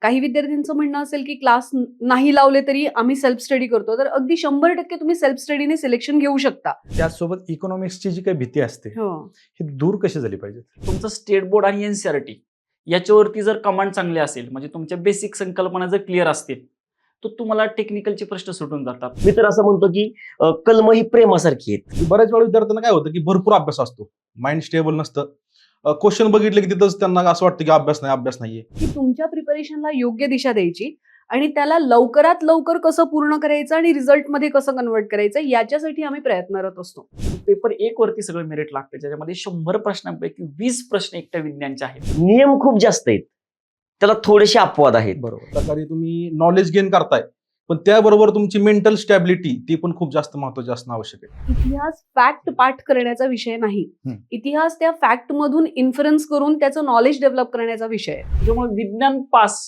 काही विद्यार्थ्यांचं म्हणणं असेल की क्लास नाही लावले तरी आम्ही सेल्फ स्टडी करतो, तर अगदी 100% तुम्ही सेल्फ स्टडीने सिलेक्शन घेऊ शकता. त्याचसोबत इकॉनॉमिक्सची जी काही भीती असते हो. ही दूर कशी झाली पाहिजे? तुमचं स्टेट बोर्ड आणि एनसीईआरटी याच्यावरती जर कमांड चांगले असेल, म्हणजे तुमच्या बेसिक संकल्पना जर क्लिअर असतील, तर तुम्हाला टेक्निकलचे प्रश्न सुटून जातात. मी तर असं म्हणतो की कलम ही प्रेमासारखी आहेत. बऱ्याच वेळा विद्यार्थ्यांना काय होतं की भरपूर अभ्यास असतो, माइंड स्टेबल नसतं. क्वेश्चन बघितले की तिथंच त्यांना असं वाटतं की अभ्यास नाहीये. की तुमच्या प्रिपरेशनला योग्य दिशा द्यायची आणि त्याला लवकरात लवकर कसं पूर्ण करायचं आणि रिझल्टमध्ये कसं कन्वर्ट करायचं याच्यासाठी आम्ही प्रयत्नरत असतो. पेपर 1 वरती सगळं मेरिट लागतं, ज्याच्यामध्ये 100 प्रश्नांपैकी 20 प्रश्न एकट्या विज्ञानचे आहेत. नियम खूप जास्त आहेत, त्याला थोडेसे अपवाद आहेत. बरोबर. प्रकारे तुम्ही नॉलेज गेन करताय, पण त्याबरोबर तुमची मेंटल स्टॅबिलिटी ती पण खूप जास्त महत्त्वाची असणं आवश्यक आहे. इतिहास फॅक्ट पाठ करण्याचा विषय नाही. हम्म. इतिहास त्या फॅक्ट मधून इन्फरन्स करून त्याचं नॉलेज डेव्हलप करण्याचा विषय आहे. त्यामुळे विज्ञान पास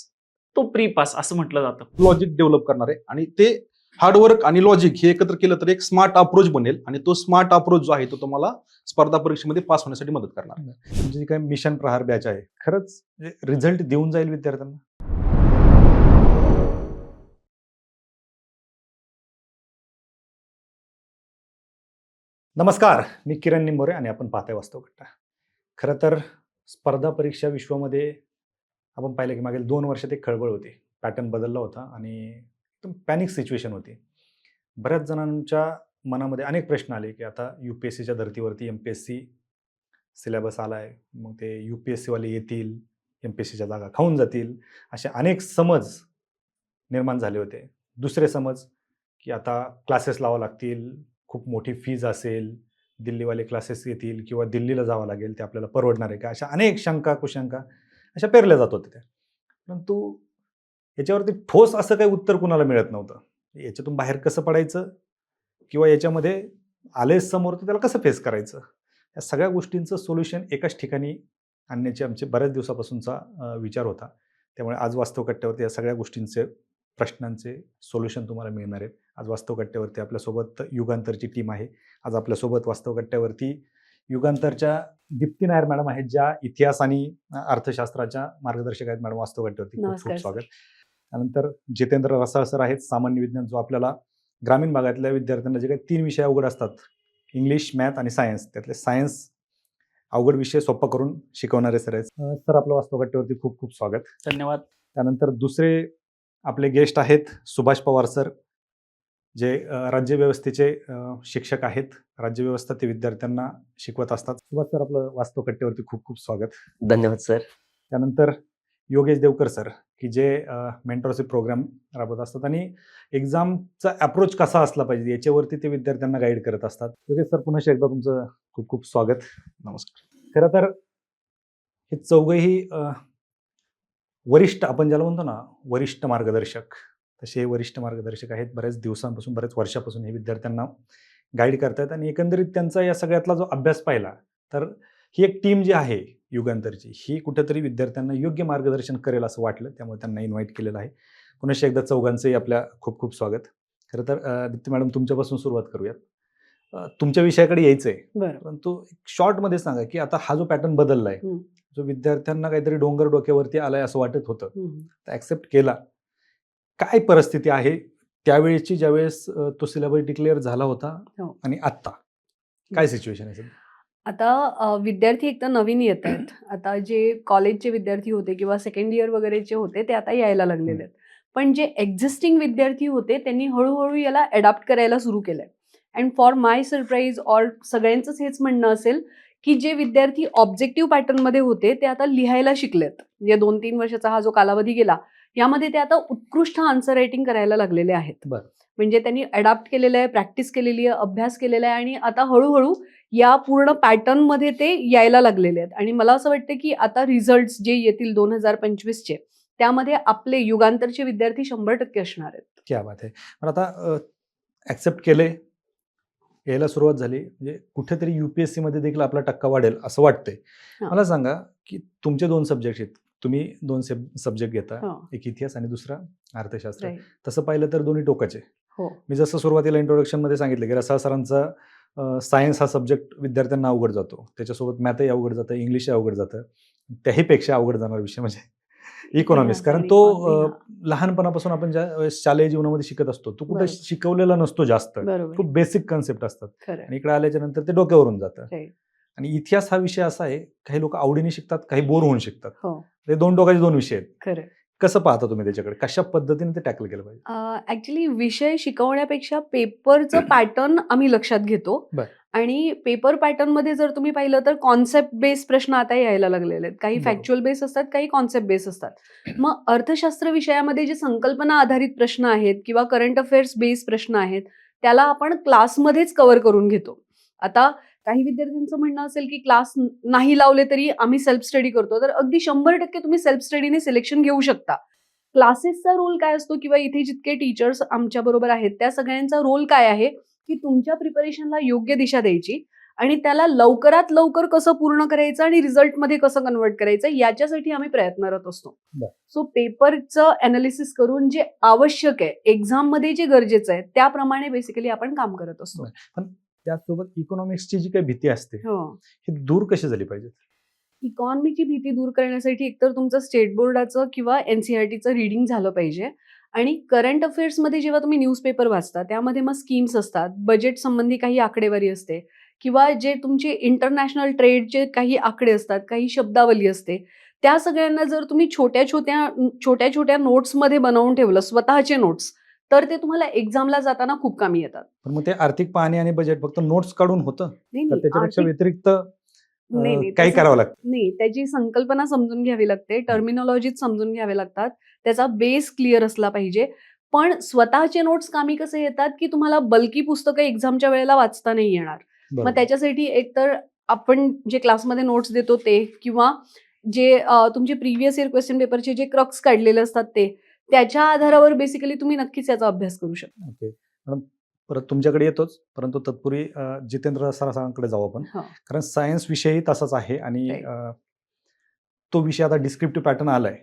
तो प्री पास असं म्हटलं जातं. लॉजिक डेव्हलप करणार आहे आणि ते हार्डवर्क आणि लॉजिक हे एकत्र केलं तर एक स्मार्ट अप्रोच बनेल आणि तो स्मार्ट अप्रोच जो आहे तो तुम्हाला स्पर्धा परीक्षेमध्ये पास होण्यासाठी मदत करणार. म्हणजे जी काही मिशन प्रहार बॅच आहे खरंच रिझल्ट देऊन जाईल विद्यार्थ्यांना. नमस्कार, मी किरण निंबोरे आणि आपण पाहताय वास्तव कट्टा. खरं तर स्पर्धा परीक्षा विश्वामध्ये आपण पाहिलं की मागील 2 वर्षात एक खळबळ होती. पॅटर्न बदलला होता आणि एकदम पॅनिक सिच्युएशन होती. बऱ्याच जणांच्या मनामध्ये अनेक प्रश्न आले की आता UPSCच्या धर्तीवरती MPSC सिलेबस आला आहे, मग ते UPSCवाले येतील, MPSCच्या जागा खाऊन जातील, असे अनेक समज निर्माण झाले होते. दुसरे समज की आता क्लासेस लावावे लागतील, खूप मोठी फीज असेल, दिल्लीवाले क्लासेस येतील किंवा दिल्लीला जावं लागेल, ते आपल्याला परवडणार आहे का, अशा अनेक शंका कुशंका अशा पेरल्या जात होत्या त्या. परंतु याच्यावरती ठोस असं काही उत्तर कुणाला मिळत नव्हतं. याच्यातून बाहेर कसं पडायचं किंवा याच्यामध्ये आलेच समोर तर त्याला कसं फेस करायचं, या सगळ्या गोष्टींचं सोल्युशन एकाच ठिकाणी आणण्याचे आमचे बऱ्याच दिवसापासूनचा विचार होता. त्यामुळे आज वास्तव कट्ट्यावरती या सगळ्या गोष्टींचे प्रश्नांचे सोल्युशन तुम्हाला मिळणार आहेत. आज वास्तव कट्ट्यावरती आपल्यासोबत युगांतरची टीम आहे. आज आपल्यासोबत वास्तव कट्ट्यावरती युगांतरच्या दीप्ती नायर मॅडम आहेत, ज्या इतिहास आणि अर्थशास्त्राच्या मार्गदर्शक आहेत. मॅडम वास्तव कट्ट्यावरती खूप नमस्कार खूप स्वागत. त्यानंतर जितेंद्र रसाळ सर आहेत, सामान्य विज्ञान, जो आपल्याला ग्रामीण भागातल्या विद्यार्थ्यांना जे काही 3 विषय अवघड असतात, इंग्लिश, मॅथ आणि सायन्स, त्यातले सायन्स अवघड विषय सोपा करून शिकवणारे सर आहेत. सर आपलं वास्तव कट्ट्यावरती खूप खूप स्वागत. धन्यवाद. त्यानंतर दुसरे आपले गेस्ट आहेत सुभाष पवार सर, जे राज्यव्यवस्थेचे शिक्षक आहेत. राज्यव्यवस्था ते विद्यार्थ्यांना शिकवत असतात. सुभाष सर आपलं वास्तव कट्ट्यावरती खूप खूप स्वागत. धन्यवाद सर. त्यानंतर योगेश देवकर सर, की जे मेंटरशिप प्रोग्राम राबवत असतात आणि एक्झामचा अप्रोच कसा असला पाहिजे याच्यावरती ते विद्यार्थ्यांना गाईड करत असतात. योगेश सर, पुन्हा एकदा तुमचं खूप खूप स्वागत. नमस्कार. खरं तर हे चौघही वरिष्ठ, आपण ज्याला म्हणतो ना वरिष्ठ मार्गदर्शक, तसे हे वरिष्ठ मार्गदर्शक आहेत. बऱ्याच दिवसांपासून, बऱ्याच वर्षापासून हे विद्यार्थ्यांना गाईड करतात आणि एकंदरीत त्यांचा या सगळ्यातला जो अभ्यास पाहिला तर ही एक टीम जी आहे युगांतरची, ही कुठेतरी विद्यार्थ्यांना योग्य मार्गदर्शन करेल असं वाटलं, त्यामुळे त्यांना इन्व्हाइट केलेलं आहे. पुन्हा एकदा चौघांचंही आपल्या खूप खूप स्वागत. खरं तर दीप्ती मॅडम, तुमच्यापासून सुरुवात करूयात. तुमच्या विषयाकडे यायचं आहे, बरं. परंतु शॉर्टमध्ये सांगा की आता हा जो पॅटर्न बदलला आहे, जो विद्यार्थ्यांना काहीतरी डोंगर डोक्यावरती आलाय असं वाटत होतं, तर ऍक्सेप्ट केला, काय परिस्थिती आहे त्यावेळेची, ज्यावेळेस तो सिलेबस डिक्लेअर झाला होता हो. आणि आत्ता काय सिच्युएशन आहे सध्या? आता विद्यार्थी एक तर नवीन येत आहेत. आता जे कॉलेजचे विद्यार्थी होते किंवा सेकंड इयर वगैरेचे होते ते आता यायला लागलेले आहेत. पण जे एक्झिस्टिंग विद्यार्थी होते त्यांनी हळूहळू याला अडॅप्ट करायला सुरू केलंय. And for my surprise or सगळ्यांचंच हेच म्हणणं असेल की जे विद्यार्थी ऑब्जेक्टिव्ह पॅटर्नमध्ये होते ते आता लिहायला शिकलेत. म्हणजे 2-3 वर्षाचा हा जो कालावधी गेला यामध्ये ते आता उत्कृष्ट आन्सर रायटिंग करायला लागलेले आहेत. बरं. म्हणजे त्यांनी अडॅप्ट केलेलं आहे, प्रॅक्टिस केलेली आहे, अभ्यास केलेला आहे आणि आता हळूहळू या पूर्ण पॅटर्नमध्ये ते यायला लागलेले आहेत. आणि मला असं वाटतं की आता रिझल्ट्स जे येतील 2025चे त्यामध्ये आपले युगांतरचे विद्यार्थी 100% असणार आहेत. क्या बात आहे. पण आता ऍक्सेप्ट केले, यायला सुरुवात झाली, म्हणजे कुठेतरी UPSC मध्ये देखील आपला टक्का वाढेल असं वाटतंय. हां. मला सांगा की तुमचे 2 सब्जेक्ट आहेत, तुम्ही 2 सब्जेक्ट घेता, हो. एक इतिहास आणि दुसरा अर्थशास्त्र. राईट. तसं पाहिलं तर दोन्ही टोकाचे. हो. मी जसं सुरुवातीला इंट्रोडक्शनमध्ये सांगितलं की रसाळ सरांचा सायन्स हा सब्जेक्ट विद्यार्थ्यांना अवघड जातो, त्याच्यासोबत मॅथही अवघड जातं, इंग्लिशही अवघड जातं, त्याहीपेक्षा अवघड जाणारा विषय म्हणजे इकॉनॉमिक्स, कारण आणि तो economy, हा. लहानपणापासून आपण ज्या वेळेस शालेय जीवनामध्ये शिकत असतो तो कुठे बरोबर. शिकवलेला नसतो जास्त, बरोबर खूप बेसिक कन्सेप्ट असतात खरं आणि इकडे आल्याच्या नंतर ते डोक्यावरून जातं. Right. आणि इतिहास हा विषय असा आहे, काही लोक आवडीने शिकतात, काही बोर होऊन शिकतात. हो ते दोन टोकाचे दोन विषय आहेत. खरं कसं पाहता तुम्ही त्याच्याकडे, कशा पद्धतीने ते टॅकल केलं पाहिजे? ऍक्च्युली विषय शिकवण्यापेक्षा पेपरचं पॅटर्न आम्ही लक्षात घेतो बर. आणि पेपर पॅटर्न मध्ये जर तुम्ही पाहिलं तर कॉन्सेप्ट बेस्ड प्रश्न आता यायला लागलेले आहेत. काही बरोबर. फॅक्च्युअल बेस असतात, काही कॉन्सेप्ट बेस असतात. मग अर्थशास्त्र विषयामध्ये जे संकल्पना आधारित प्रश्न आहेत किंवा करंट अफेअर्स बेस्ड प्रश्न आहेत त्याला आपण क्लासमध्येच कव्हर करून घेतो. आता काही विद्यार्थ्यांचं म्हणणं असेल की क्लास नाही लावले तरी आम्ही सेल्फ स्टडी करतो, तर अगदी 100% तुम्ही सेल्फ स्टडीने सिलेक्शन घेऊ शकता. क्लासेसचा रोल काय असतो किंवा इथे जितके टीचर्स आमच्या बरोबर आहेत त्या सगळ्यांचा रोल काय आहे की तुमच्या प्रिपरेशनला योग्य दिशा द्यायची आणि त्याला लवकरात लवकर कसं पूर्ण करायचं आणि रिझल्टमध्ये कसं कन्वर्ट करायचं याच्यासाठी आम्ही प्रयत्नरत असतो. बरं. सो पेपरचं अनालिसिस करून जे आवश्यक आहे एक्झाममध्ये जे गरजेचं आहे त्याप्रमाणे बेसिकली आपण काम करत असतो. पण त्याचसोबत इकॉनॉमिक्सची जी काही भीती असते हो. ही दूर कशी झाली पाहिजे? इकॉनॉमीची भीती दूर करण्यासाठी एकतर तुमचं स्टेट बोर्डाचं किंवा NCERTचं रीडिंग झालं पाहिजे आणि करंट अफेअर्समध्ये जेव्हा तुम्ही न्यूजपेपर वाचता त्यामध्ये मग स्कीम्स असतात, बजेट संबंधी काही आकडेवारी असते किंवा जे तुमचे इंटरनॅशनल ट्रेडचे काही आकडे असतात, काही शब्दावली असते, त्या सगळ्यांना जर तुम्ही छोट्या छोट्या नोट्समध्ये बनवून ठेवलं, स्वतःचे नोट्स, तर ते तुम्हाला एक्झामला जाताना खूप कामी येतात. पण मग ते आर्थिक पाहणी आणि बजेट फक्त नोट्स काढून होतं नाही, तर नाही, त्याच्यापेक्षा आर्थिक- व्यतिरिक्त नाही, काही तसं- करावं लागतं? नाही, त्याची संकल्पना समजून घ्यावी लागते, टर्मिनॉलॉजीच समजून घ्यावे लागतात, त्याचा बेस क्लिअर असला पाहिजे. पण स्वतःचे नोट्स कामी कसे येतात की तुम्हाला बल्की पुस्तकं एक्झामच्या वेळेला वाचता नाही येणार. मग बरोबर. त्याच्यासाठी एकतर आपण जे क्लासमध्ये नोट्स देतो ते किंवा जे तुमचे प्रिव्हियस इयर क्वेश्चन पेपरचे जे क्रक्स काढलेले असतात ते त्याच्या आधारावर बेसिकली तुम्ही नक्कीच याचा अभ्यास करू शकता. ओके मॅडम, परत तुमच्याकडे येतोच, परंतु तत्पूर्वी जितेंद्र सरांकडे जाऊ आपण, हो. कारण सायन्स विषयही तसाच आहे आणि Right. तो विषय आता डिस्क्रिप्टिव्ह पॅटर्न आलाय.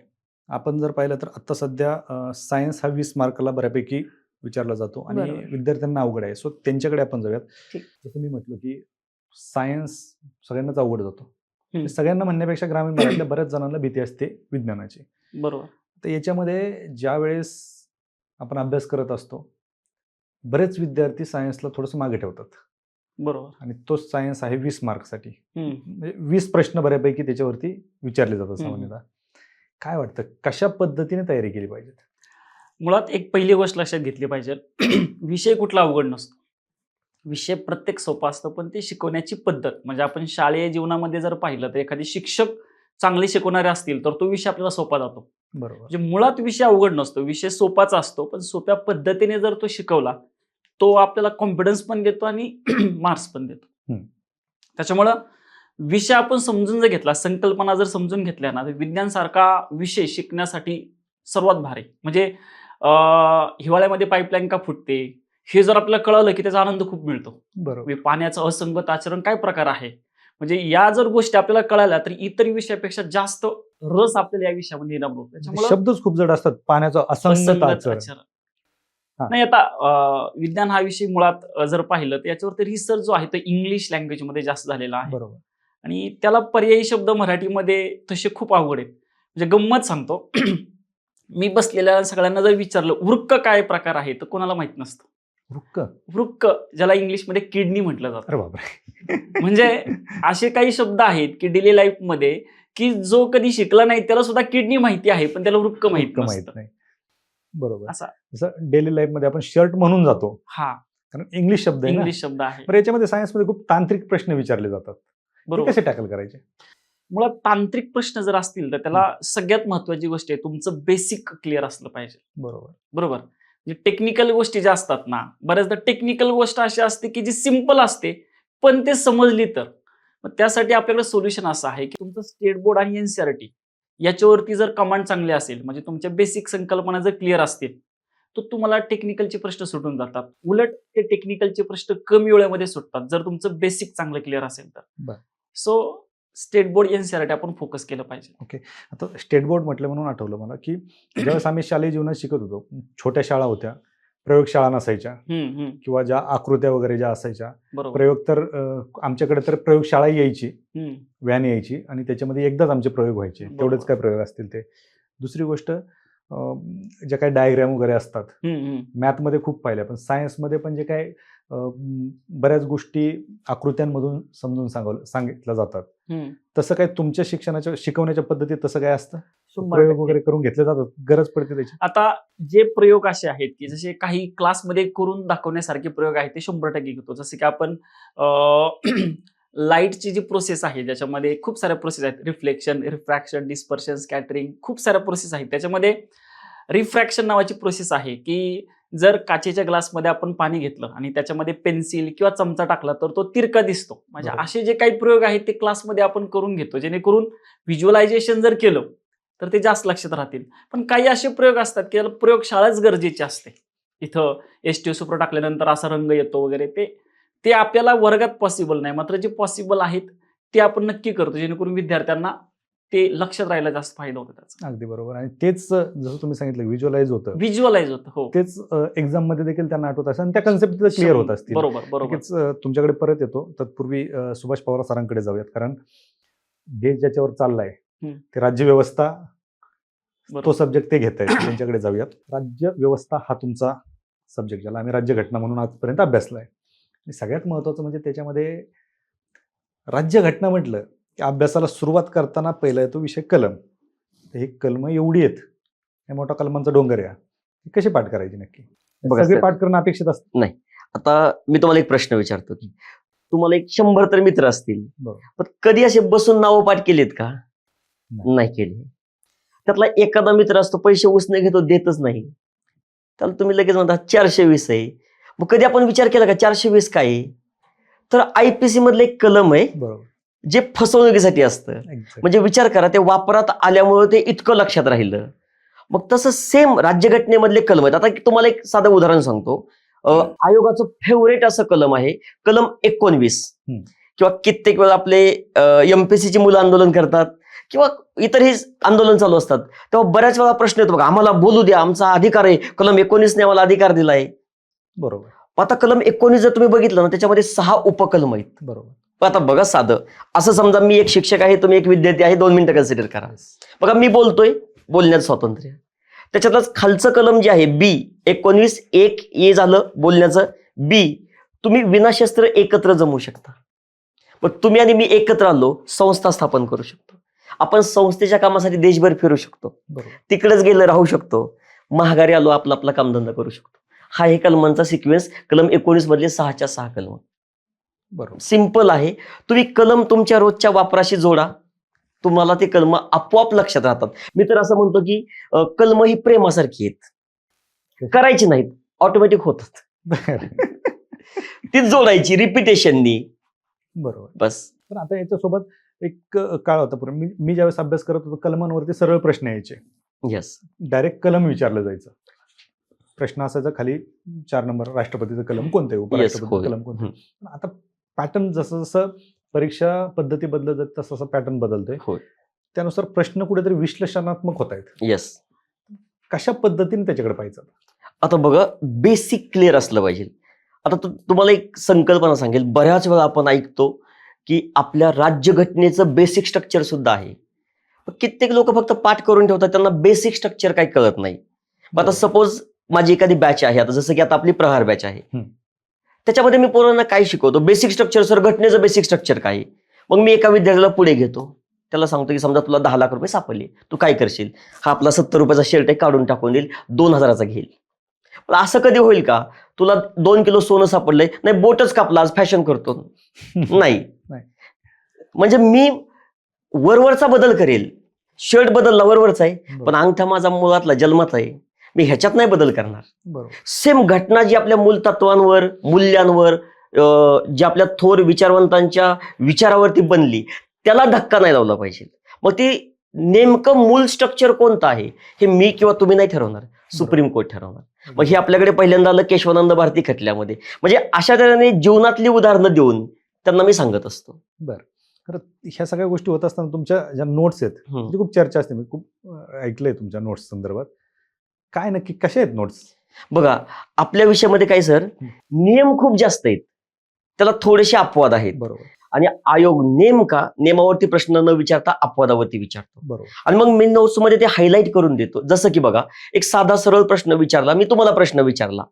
आपण जर पाहिलं तर आता सध्या सायन्स हा 20 मार्काला बऱ्यापैकी विचारला जातो आणि बरोबर. विद्यार्थ्यांना अवघड आहे. सो त्यांच्याकडे आपण जाऊयात. ठीक. जसं मी म्हटलं की सायन्स सगळ्यांनाच अवघड जातो. हम्म. सगळ्यांना म्हणण्यापेक्षा ग्रामीण भागातल्या बऱ्याच जणांना भीती असते विज्ञानाची. बरोबर. तर याच्यामध्ये ज्या वेळेस आपण अभ्यास करत असतो बरेच विद्यार्थी सायन्सला थोडंसं मागे ठेवतात बरोबर. आणि तोच सायन्स आहे 20 मार्कसाठी. हम्म. म्हणजे 20 प्रश्न बऱ्यापैकी त्याच्यावरती विचारले जातात हम्म. सामान्यतः. काय वाटतं कशा पद्धतीने तयारी केली पाहिजे? मुळात एक पहिली गोष्ट लक्षात घेतली पाहिजे विषय कुठला अवघड नसतो. विषय प्रत्येक सोपा असतो, पण ते शिकवण्याची पद्धत म्हणजे आपण शालेय जीवनामध्ये जर पाहिलं तर एखादे शिक्षक चांगले शिकवणारे असतील तर तो विषय आपल्याला सोपा जातो. बरोबर. म्हणजे मुळात विषय अवघड नसतो, विषय सोपाच असतो, पण सोप्या पद्धतीने जर तो शिकवला तो आपल्याला कॉन्फिडन्स पण देतो आणि मार्क्स पण देतो. हम्म. त्याच्यामुळं विषय आपण समजून जर घेतला, संकल्पना जर समजून घेतल्या ना, तर विज्ञान सारखा विषय शिकण्यासाठी सर्वात भारी. म्हणजे हिवाळ्यामध्ये पाईपलाईन का फुटते हे जर आपल्याला कळलं की त्याचा आनंद खूप मिळतो. बरोबर. म्हणजे पाण्याचं असंगत आचरण काय प्रकार आहे, म्हणजे या जर गोष्टी आपल्याला कळाल्या तर इतर विषयापेक्षा जास्त रस आपल्याला या विषयामध्ये निर्माण होतो. त्याच्यामुळं शब्दच खूप जड असतात. पाण्याचं असंगत असंगत आचरण. आचरण. हा. नाही, आता विज्ञान हा विषय मुळात जर पाहिलं तर याच्यावरती रिसर्च जो आहे तो इंग्लिश लँग्वेज मध्ये जास्त झालेला आहे बरोबर. आणि त्याला पर्यायी शब्द मराठीमध्ये तसे खूप अवघड आहेत. म्हणजे गंमत सांगतो मी बसलेल्या सगळ्यांना जर विचारलं वृक्क काय प्रकार आहे तर कोणाला माहित नसतं. वृक्क ज्याला इंग्लिशमध्ये किडनी म्हटलं जातं. अरे बापरे. म्हणजे असे काही शब्द आहेत की डेली लाईफ मध्ये की जो कधी शिकला नाही त्याला सुद्धा किडनी माहिती आहे पण त्याला वृक्क माहित नसतं. नाही. बरोबर. असा जसं डेली लाईफ मध्ये आपण शर्ट म्हणून जातो हा कारण इंग्लिश शब्द आहे ना. इंग्लिश शब्द आहे. पण याच्यामध्ये सायन्स मध्ये खूप तांत्रिक प्रश्न विचारले जातात. ते बरोबर. कसे टॅकल करायचे? मुळात तांत्रिक प्रश्न जर असतील तर त्याला सगळ्यात महत्वाची गोष्ट आहे तुमचं बेसिक क्लिअर असलं पाहिजे. बरोबर. बरोबर. म्हणजे टेक्निकल गोष्टी ज्या असतात ना, बऱ्याचदा टेक्निकल गोष्ट अशी असते की जी सिम्पल असते पण ते समजली तर मग त्यासाठी आपल्याकडे सोल्युशन असं आहे की तुमचं स्टेट बोर्ड आणि NCERT याच्यावरती जर कमांड चांगले असेल म्हणजे तुमच्या बेसिक संकल्पना जर क्लिअर असतील तर तुम्हाला टेक्निकलचे प्रश्न सुटून जातात. उलट ते टेक्निकलचे प्रश्न कमी वेळेमध्ये सुटतात जर तुमचं बेसिक चांगलं क्लिअर असेल तर. बरं. सो स्टेट बोर्ड NCERT आपण फोकस केलं पाहिजे. आता स्टेट बोर्ड म्हटलं म्हणून आठवलं मला की ज्यावेळेस आम्ही शालेय जीवनात शिकत होतो छोट्या शाळा होत्या, प्रयोगशाळा नसायच्या किंवा ज्या आकृत्या वगैरे ज्या असायच्या, बरोबर. प्रयोग तर आमच्याकडे तर प्रयोगशाळा यायची, हम्म. व्हॅन यायची आणि त्याच्यामध्ये एकदाच आमचे प्रयोग व्हायचे. बरोबर. तेवढेच काय प्रयोग असतील ते. दुसरी गोष्ट ज्या काही डायग्रॅम वगैरे असतात हम्म. मॅथमध्ये खूप पाहिल्या, पण सायन्समध्ये पण जे काय बऱ्याच गोष्टी आकृत्यांमधून समजून सांगितल्या जातात, हम्म. तसं काय तुमच्या शिकवण्याच्या पद्धतीत तसं काय असतं? 100% प्रयोग वगैरे करून घेतले जातात, गरज पडते त्याची? आता जे प्रयोग असे आहेत की जसे काही क्लासमध्ये करून दाखवण्यासारखे प्रयोग आहेत ते 100% घेतो. जसे की आपण लाईटची जी प्रोसेस आहे ज्याच्यामध्ये खूप साऱ्या प्रोसेस आहेत, रिफ्लेक्शन, रिफ्रॅक्शन, डिस्पर्शन, स्कॅटरिंग, खूप साऱ्या प्रोसेस आहेत. त्याच्यामध्ये रिफ्रॅक्शन नावाची प्रोसेस आहे की जर काचेच्या ग्लासमध्ये आपण पाणी घेतलं आणि त्याच्यामध्ये पेन्सिल किंवा चमचा टाकला तर तो तिरका दिसतो. म्हणजे बरोबर. असे जे काही प्रयोग आहेत ते क्लासमध्ये आपण करून घेतो, जेणेकरून व्हिज्युअलायझेशन जर केलं तर ते जास्त लक्षात राहतील. पण काही असे प्रयोग असतात की त्याला प्रयोगशाळाच गरजेची असते. इथं एसटीओ सुपर टाकल्यानंतर असा रंग येतो वगैरे, ते आपल्याला वर्गात पॉसिबल नाही. मात्र जे पॉसिबल आहेत ते आपण नक्की करतो, जेणेकरून विद्यार्थ्यांना ते लक्षात राहायला जास्त फायदा होतो त्याचा. अगदी बरोबर. आणि तेच जसं तुम्ही सांगितलं व्हिज्युअलाइज होतं, व्हिज्युअलाइज होतं. हो, तेच एक्झाम मध्ये देखील त्यांना आठवत असतं आणि त्या कन्सेप्ट क्लिअर होत असतील. बरोबर. नक्कीच तुमच्याकडे परत येतो. तत्पूर्वी सुभाष पवार सरांकडे जाऊयात, कारण देश ज्याच्यावर चाललाय ते राज्यव्यवस्था, तो बरोबर. सब्जेक्ट ते घेत आहेत, त्यांच्याकडे जाऊयात. राज्यव्यवस्था हा तुमचा सब्जेक्ट, ज्याला आम्ही राज्यघटना म्हणून आजपर्यंत अभ्यासलाय. आणि सगळ्यात महत्वाचं म्हणजे त्याच्यामध्ये राज्यघटना म्हटलं की अभ्यासाला सुरुवात करताना पहिला येतो विषय कलम. तर हे कलम एवढी आहेत, हे मोठा कलमांचा डोंगर आहे. ही कशी पाठ करायची नक्की? बघा सगळे सर, पाठ करणं अपेक्षित असतं. आता मी तुम्हाला एक प्रश्न विचारतो की तुम्हाला एक 100 तर मित्र असतील, बरोबर. पण कधी असे बसून नावं पाठ केलीत का? नाही. नाही केले. त्यातला एखादा मित्र असतो, पैसे उसने घेतो, देतच नाही. त्याला तुम्ही लगेच म्हणता 420 आहे. मग कधी आपण विचार केला का 420 काय आहे? तर IPC मधलं एक कलम आहे बरोबर. जे फसवणुकीसाठी असतं. Exactly. म्हणजे विचार करा, ते वापरात आल्यामुळे ते इतकं लक्षात राहिलं. मग तसं सेम राज्यघटनेमधले कलम आहेत. आता तुम्हाला एक साधं उदाहरण सांगतो. आयोगाचं फेवरेट असं कलम आहे कलम 19. किंवा कित्येक वेळा आपले MPSC ची मुलं आंदोलन करतात किंवा इतरही आंदोलन चालू असतात, तेव्हा बऱ्याच वेळा प्रश्न येतो बघा, आम्हाला बोलू द्या, आमचा अधिकार आहे, कलम 19 ने आम्हाला अधिकार दिलाय. बरोबर. आता कलम 19 जर तुम्ही बघितलं ना, त्याच्यामध्ये 6 उपकलम आहेत. बरोबर. आता बघा, साधं असं समजा मी एक शिक्षक आहे, तुम्ही एक विद्यार्थी आहे, 2 मिनिटं कन्सिडर करा. बघा, मी बोलतोय, बोलण्याचं स्वातंत्र्य. त्याच्यातच खालचं कलम जे आहे B 19(1) झालं बोलण्याचं. B, तुम्ही विनाशस्त्र एकत्र जमवू शकता. मग तुम्ही आणि मी एकत्र आलो, संस्था स्थापन करू शकतो. आपण संस्थेच्या कामासाठी देशभर फिरू शकतो. बरोबर. तिकडेच गेलं राहू शकतो. महागारी आलो, आपला आपला कामधंदा करू शकतो. हा हे कलमांचा सिक्वेन्स, कलम 19 मधले 6च्या 6 कलम. बरोबर. सिंपल आहे. तुम्ही कलम तुमच्या रोजच्या वापराशी जोडा, तुम्हाला ते कलम आपोआप लक्षात राहतात. मी तर असं म्हणतो की कलम ही प्रेमासारखी आहेत, करायची नाहीत, ऑटोमॅटिक होतात. ती जोडायची रिपिटेशननी, बरोबर. बस. पण आता याच्यासोबत एक काळ होता पूर्वी, मी ज्यावेळेस अभ्यास करत होतो, कलमांवरती सरळ प्रश्न यायचे. यस. डायरेक्ट कलम विचारलं जायचं. प्रश्न असायचा खाली 4 नंबर, राष्ट्रपतीचं कलम कोणतं आहे, उपराष्ट्रपतीचं कलम कोणतं आहे. पण आता पॅटर्न जसं जसं परीक्षा पद्धती बदलत जाते तसं तसं पॅटर्न बदलतोय. होय. त्यानुसार प्रश्न कुठेतरी विश्लेषणात्मक होत आहेत. यस. कशा पद्धतीने त्याच्याकडे पाहिजे? आता बघा, बेसिक क्लिअर असलं पाहिजे. आता तुम्हाला एक संकल्पना सांगेल. बऱ्याच वेळा आपण ऐकतो की आपल्या राज्यघटनेचं बेसिक स्ट्रक्चर सुद्धा आहे. कित्येक लोक फक्त पाठ करून ठेवतात, त्यांना बेसिक स्ट्रक्चर काही कळत नाही. आता सपोज माझी एखादी बॅच आहे, आता जसं की आता आपली प्रहार बॅच आहे, त्याच्यामध्ये मी पोरांना काय शिकवतो, बेसिक स्ट्रक्चर. सर, घटनेचं बेसिक स्ट्रक्चर काय? मग मी एका विद्यार्थ्याला पुढे घेतो, त्याला सांगतो की समजा तुला 10 लाख रुपये सापडले, तू काय करशील? हा आपला 70 रुपयाचा शर्ट आहे, काढून टाकून देईल, 2000चा घेईल. पण असं कधी होईल का, तुला 2 किलो सोनं सापडलंय, नाही बोटच कापला, आज फॅशन करतो? नाही. म्हणजे मी वरवरचा बदल करेल, शर्ट बदलला वरवरचा आहे, पण अंगठा माझा मुळातला जन्माचा आहे, मी ह्याच्यात नाही बदल करणार. बरोबर. सेम घटना जी आपल्या मूलतत्वांवर, मूल्यांवर, जी आपल्या थोर विचारवंतांच्या विचारावरती बनली, त्याला धक्का नाही लावला पाहिजे. मग ती नेमकं मूल स्ट्रक्चर कोणतं आहे हे मी किंवा तुम्ही नाही ठरवणार, सुप्रीम कोर्ट ठरवणार. मग हे आपल्याकडे पहिल्यांदा आलं केशवानंद भारती खटल्यामध्ये. म्हणजे अशा तऱ्हेने जीवनातली उदाहरणं देऊन त्यांना मी सांगत असतो. बरं. खरं ह्या सगळ्या गोष्टी होत असताना तुमच्या ज्या नोट्स आहेत, म्हणजे खूप चर्चा असते, मी खूप ऐकलंय तुमच्या नोट्स संदर्भात. काय नक्की कशा आहेत नोट्स? बघा, आपल्या विषयामध्ये काय सर, नियम खूप जास्त आहेत, त्याला थोडेसे अपवाद आहेत. बरोबर. आणि आयोग नेमका नियमावरती प्रश्न न विचारता अपवादावरती विचारतो. बरोबर. आणि मग मी नोट्स मध्ये ते हायलाईट करून देतो. जसं की बघा, एक साधा सरळ प्रश्न विचारला, मी तुम्हाला प्रश्न विचारला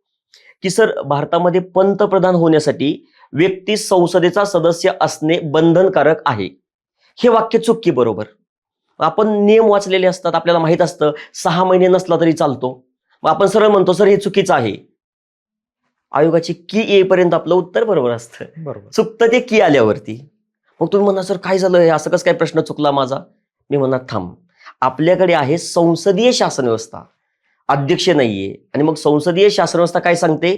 की सर, भारतामध्ये पंतप्रधान होण्यासाठी व्यक्ती संसदेचा सदस्य असणे बंधनकारक आहे. हे वाक्य चुकी बरोबर. आपण नियम वाचलेले असतात, आपल्याला माहित असतं 6 महिने नसला तरी चालतो. मग आपण सरळ म्हणतो सर हे चुकीचं आहे. आयोगाची की येईपर्यंत आपलं उत्तर बरोबर असतं. बरोबर. चुकतं ते की आल्यावरती. मग तुम्ही म्हणा सर काय झालं, असं कसं काय प्रश्न चुकला माझा. मी म्हणणार थांब, आपल्याकडे आहे संसदीय शासन व्यवस्था, अध्यक्ष नाहीये. आणि मग संसदीय शासन व्यवस्था काय सांगते,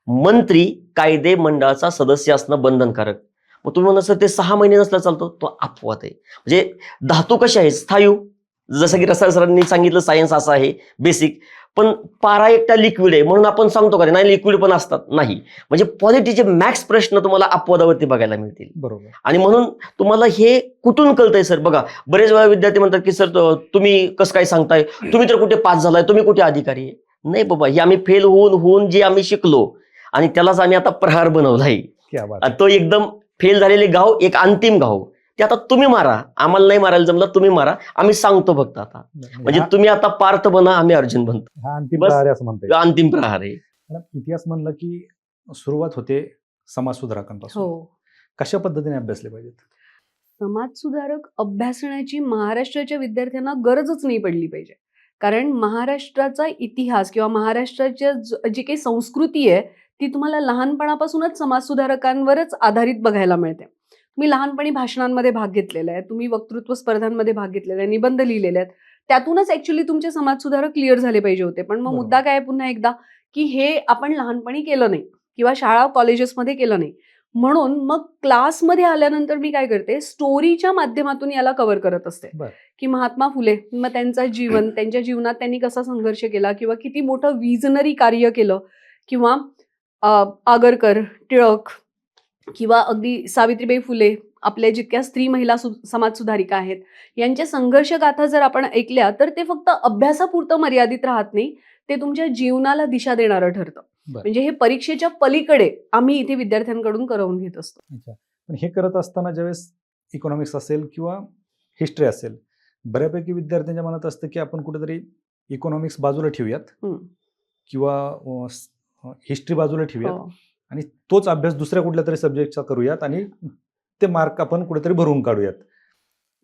मंत्री कायदे मंडळाचा सदस्य असणं बंधनकारक. मग तुम्ही म्हणा सर ते 6 महिने नसला चालतो, तो अपवाद आहे. म्हणजे धातू कसे आहेत, स्थायू, जसं की रसायन सरांनी सांगितलं सायन्स असं आहे बेसिक. पण पारा एकटा लिक्विड आहे म्हणून आपण सांगतो का नाही लिक्विड पण असतात, नाही. म्हणजे पॉलिटीचे मॅक्स प्रश्न तुम्हाला अपवादावरती बघायला मिळतील. बरोबर. आणि म्हणून तुम्हाला हे कुठून कळतंय सर, बघा बरेच वेळा विद्यार्थी म्हणतात की सर तुम्ही कसं काय सांगताय, तुम्ही तर कुठे पास झालाय, तुम्ही कुठे अधिकारी आहे. नाही बाबा, हे आम्ही फेल होऊन जे आम्ही शिकलो आणि त्यालाच आम्ही आता प्रहार बनवलाय. क्या बात आणि तो एकदम फेल झालेले गाव एक अंतिम गाव, ते आता तुम्ही मारा, आम्हाला नाही मारायला जमलं तुम्ही मारा, आम्ही सांगतो फक्त आता. म्हणजे तुम्ही आता पार्थ बना, आम्ही अर्जुन बनतो. हा अंतिम बस. प्रहार आहे असं म्हणता येईल. अंतिम प्रहार आहे. मॅडम, इतिहास म्हणलं की सुरुवात होते समाजसुधारकांपासून. हो. कशा पद्धतीने अभ्यासले पाहिजेत? समाजसुधारक अभ्यासण्याची महाराष्ट्राच्या विद्यार्थ्यांना गरजच नाही पडली पाहिजे. कारण महाराष्ट्राचा इतिहास किंवा महाराष्ट्राच्या जी काही संस्कृती आहे ती तुम्हाला लहानपणापासूनच समाजसुधारकांवरच आधारित बघायला मिळते. तुम्ही लहानपणी भाषणांमध्ये भाग घेतलेला आहे, तुम्ही वक्तृत्व स्पर्धांमध्ये भाग घेतलेला आहे, निबंध लिहिलेले आहेत, त्यातूनच ऍक्च्युली तुमचे समाजसुधारक क्लिअर झाले पाहिजे होते. पण मग बरोबर. मुद्दा काय आहे पुन्हा एकदा, की हे आपण लहानपणी केलं नाही किंवा शाळा कॉलेजेसमध्ये केलं नाही. म्हणून मग क्लासमध्ये आल्यानंतर मी काय करते, स्टोरीच्या माध्यमातून याला कव्हर करत असते. बरं. की महात्मा फुले, मग त्यांचं जीवन, त्यांच्या जीवनात त्यांनी कसा संघर्ष केला किंवा किती मोठं विजनरी कार्य केलं, किंवा आगरकर, टिळक किंवा अगदी सावित्रीबाई फुले, आपल्या जितक्या स्त्री महिला समाजसुधारिका आहेत, यांच्या संघर्ष गाथा जर आपण ऐकल्या तर ते फक्त अभ्यासापुरतं मर्यादित राहत नाही, ते तुमच्या जीवनाला दिशा देणारं ठरतं. बरं. म्हणजे हे परीक्षेच्या पलीकडे आम्ही इथे विद्यार्थ्यांकडून करवून घेत असतो. अच्छा. पण हे करत असताना ज्यावेळेस इकॉनॉमिक्स असेल किंवा हिस्ट्री असेल, बऱ्यापैकी विद्यार्थ्यांच्या मनात असतं की आपण कुठेतरी इकॉनॉमिक्स बाजूला ठेवूयात हम्म. किंवा हिस्ट्री बाजूला ठेवूयात हो. आणि तोच अभ्यास दुसऱ्या कुठल्या तरी सब्जेक्टचा करूयात आणि ते मार्क आपण कुठेतरी भरून काढूयात.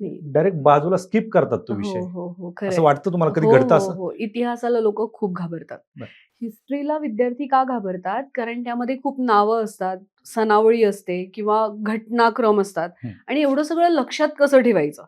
नाही. डायरेक्ट बाजूला स्किप करतात तो विषय. हो, खरंय. असं वाटतं तुम्हाला कधी हो, घडतं हो, असं? हो. इतिहासाला लोक खूप घाबरतात. बरं. हिस्ट्रीला विद्यार्थी का घाबरतात, कारण त्यामध्ये खूप नावं असतात, सनावळी असते किंवा घटनाक्रम असतात, हं. आणि एवढं सगळं लक्षात कसं ठेवायचं.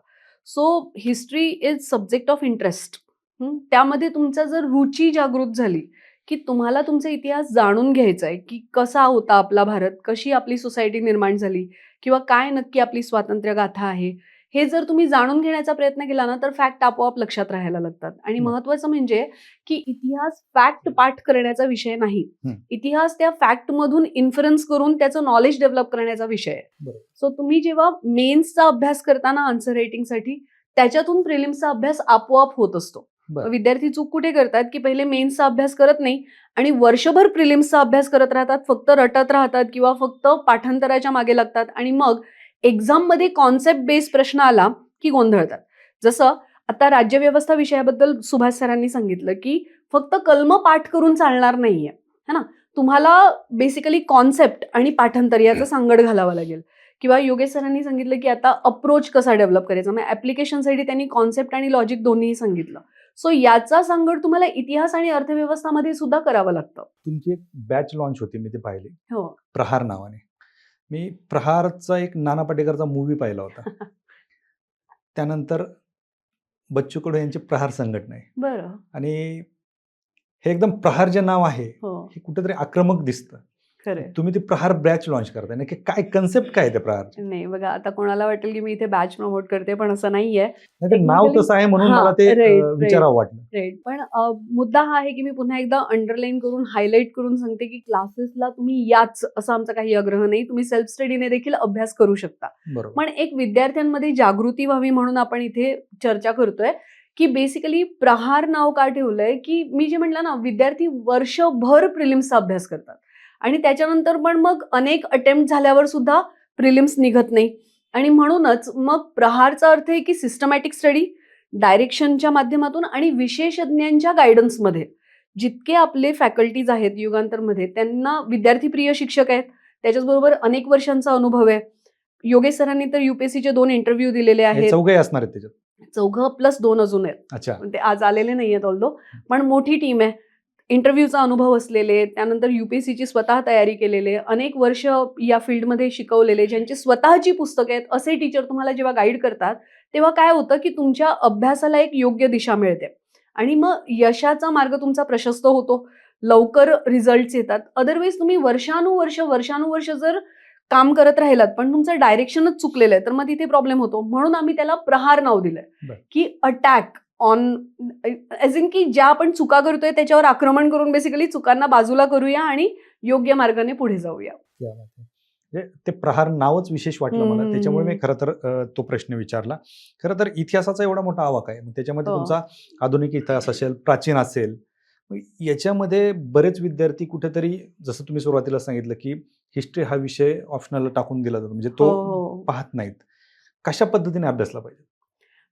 So history is subject of interest. त्यामध्ये तुमचा जर रुची जागृत झाली की तुम्हाला तुमचा इतिहास जाणून घ्यायचा आहे, की कसा होता आपला भारत, कशी आपली सोसायटी निर्माण झाली, किंवा काय नक्की आपली स्वातंत्र्य गाथा आहे, हे जर तुम्ही जाणून घेण्याचा प्रयत्न केला ना तर फॅक्ट आपोआप लक्षात राहायला लागतात. आणि बरं. महत्वाचं म्हणजे की इतिहास फॅक्ट पाठ करण्याचा विषय नाही, हं. इतिहास त्या फॅक्ट मधून इन्फरन्स करून त्याचं नॉलेज डेव्हलप करण्याचा विषय आहे. बरं. सो तुम्ही जेव्हा मेन्सचा अभ्यास करताना आन्सर रायटिंगसाठी, त्याच्यातून प्रिलिम्सचा अभ्यास आपोआप होत असतो. बरं. विद्यार्थी चूक कुठे करतात की पहिले मेन्सचा अभ्यास करत नाही आणि वर्षभर प्रिलिम्सचा अभ्यास करत राहतात, फक्त रटत राहतात किंवा फक्त पाठांतराच्या मागे लागतात, आणि मग एक्झाम मध्ये कॉन्सेप्ट बेस प्रश्न आला की गोंधळतात. जसं आता राज्यव्यवस्था विषयाबद्दल सुभाष सरांनी सांगितलं की फक्त कलम पाठ करून चालणार नाहीये, है ना, तुम्हाला बेसिकली कॉन्सेप्ट आणि पाठांतर याचा सांगड घालावा लागेल. किंवा योगेश सरांनी सांगितलं की आता अप्रोच कसा डेव्हलप करायचा, मग ऍप्लिकेशनसाठी त्यांनी कॉन्सेप्ट आणि लॉजिक दोन्ही सांगितलं. सो याचा सांगड तुम्हाला इतिहास आणि अर्थव्यवस्थामध्ये सुद्धा करावं लागतं. तुमची एक बॅच लॉन्च होती, मी ते पाहिली, हो. प्रहार नावाने. मी प्रहारचा एक नाना पाटेकरचा मूवी पाहिला होता. त्यानंतर बच्चू कडू यांची प्रहार संघटना आहे बरं. आणि हे एकदम प्रहार जे नाव आहे हो, हे कुठेतरी आक्रमक दिसतं. खरंय. तुम्ही ती प्रहार बॅच लॉन्च करताय, नक्की काय कन्सेप्ट काय आहे त्या प्रहारची? नाही बघा, आता कोणाला वाटेल की मी इथे बॅच प्रमोट करते, पण असं नाहीये. नाही, ते नाव Technically- तसं आहे म्हणून हां, मला ते right. विचारावं वाटलं. राईट. पण मुद्दा हा आहे की मी पुन्हा एकदा अंडरलाईन करून हायलाईट करून सांगते की क्लासेसला तुम्ही याच असं आमचा काही आग्रह नाही, तुम्ही सेल्फ स्टडीने देखील अभ्यास करू शकता. बरोबर. पण एक विद्यार्थ्यांमध्ये जागृती व्हावी म्हणून आपण इथे चर्चा करतोय की बेसिकली प्रहार नाव का ठेवलंय, की मी जे म्हटलं ना, विद्यार्थी वर्षभर प्रिलिम्सचा अभ्यास करतात आणि त्याच्यानंतर पण मग अनेक अटेम्प्ट झाल्यावर सुद्धा प्रिलिम्स निघत नाही. आणि म्हणूनच मग प्रहारचा अर्थ आहे की सिस्टमॅटिक स्टडी, डायरेक्शनच्या माध्यमातून आणि विशेषज्ञांच्या गायडन्समध्ये जितके आपले फॅकल्टीज आहेत युगांतरमध्ये त्यांना विद्यार्थीप्रिय शिक्षक आहेत, त्याच्याचबरोबर अनेक वर्षांचा अनुभव आहे. योगेश सरांनी तर UPSCचे 2 इंटरव्ह्यू दिलेले हे आहेत. चौघही असणार आहेत त्याच्यात. 4 प्लस 2 अजून आहेत. अच्छा. पण ते आज आलेले नाहीयेत ऑल्दो, पण मोठी टीम आहे. इंटरव्ह्यूचा अनुभव असलेले, त्यानंतर UPSCची स्वतः तयारी केलेले, अनेक वर्ष या फील्डमध्ये शिकवलेले, ज्यांची स्वतःची पुस्तकं आहेत, असे टीचर तुम्हाला जेव्हा गाईड करतात, तेव्हा काय होतं की तुमच्या अभ्यासाला एक योग्य दिशा मिळते आणि मग यशाचा मार्ग तुमचा प्रशस्त होतो, लवकर रिझल्ट्स येतात. अदरवाईज तुम्ही वर्षानुवर्ष जर काम करत राहिलात पण तुमचं डायरेक्शनच चुकलेलं आहे तर मग तिथे प्रॉब्लेम होतो. म्हणून आम्ही त्याला प्रहार नाव दिलंय बरं. की अटॅक ऑन, एज इन की ज्या आपण चुका करतोय त्याच्यावर आक्रमण करून बेसिकली चुकांना बाजूला करूया आणि योग्य मार्गाने पुढे जाऊया. क्या बात आहे. म्हणजे ते प्रहार नावच विशेष वाटलं मला, त्याच्यामुळे मी खरं तर तो प्रश्न विचारला. खरं तर इतिहासाचा एवढा मोठा आवाका आहे, त्याच्यामध्ये हो. तुमचा आधुनिक इतिहास असेल, प्राचीन असेल, मग याच्यामध्ये बरेच विद्यार्थी कुठेतरी जसं तुम्ही सुरुवातीला सांगितलं की हिस्ट्री हा विषय ऑप्शनल टाकून दिला जातो, म्हणजे तो हो. पाहत नाहीत. कशा पद्धतीने अभ्यासला पाहिजे?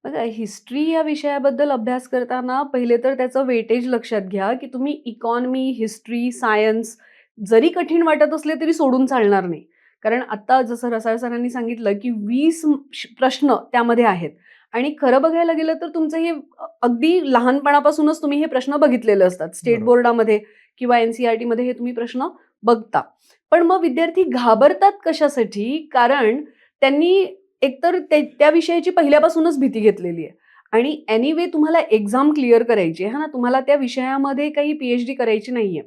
बघा, हिस्ट्री या विषयाबद्दल अभ्यास करताना पहिले तर त्याचं वेटेज लक्षात घ्या की तुम्ही इकॉनॉमी, हिस्ट्री, सायन्स जरी कठीण वाटत असले तरी सोडून चालणार नाही. कारण आता जसं रसाळ सरांनी सांगितलं की 20 प्रश्न त्यामध्ये आहेत आणि खरं बघायला गेलं तर तुमचं हे अगदी लहानपणापासूनच तुम्ही हे प्रश्न बघितलेले असतात. स्टेट बरोबर. बोर्डामध्ये किंवा NCERT मध्ये हे तुम्ही प्रश्न बघता. पण मग विद्यार्थी घाबरतात कशासाठी? कारण त्यांनी एकतर त्या विषयाची पहिल्यापासूनच भीती घेतलेली आहे आणि एनिवे तुम्हाला एक्झाम क्लिअर करायची आहे ना, तुम्हाला त्या विषयामध्ये काही PhD करायची नाहीये.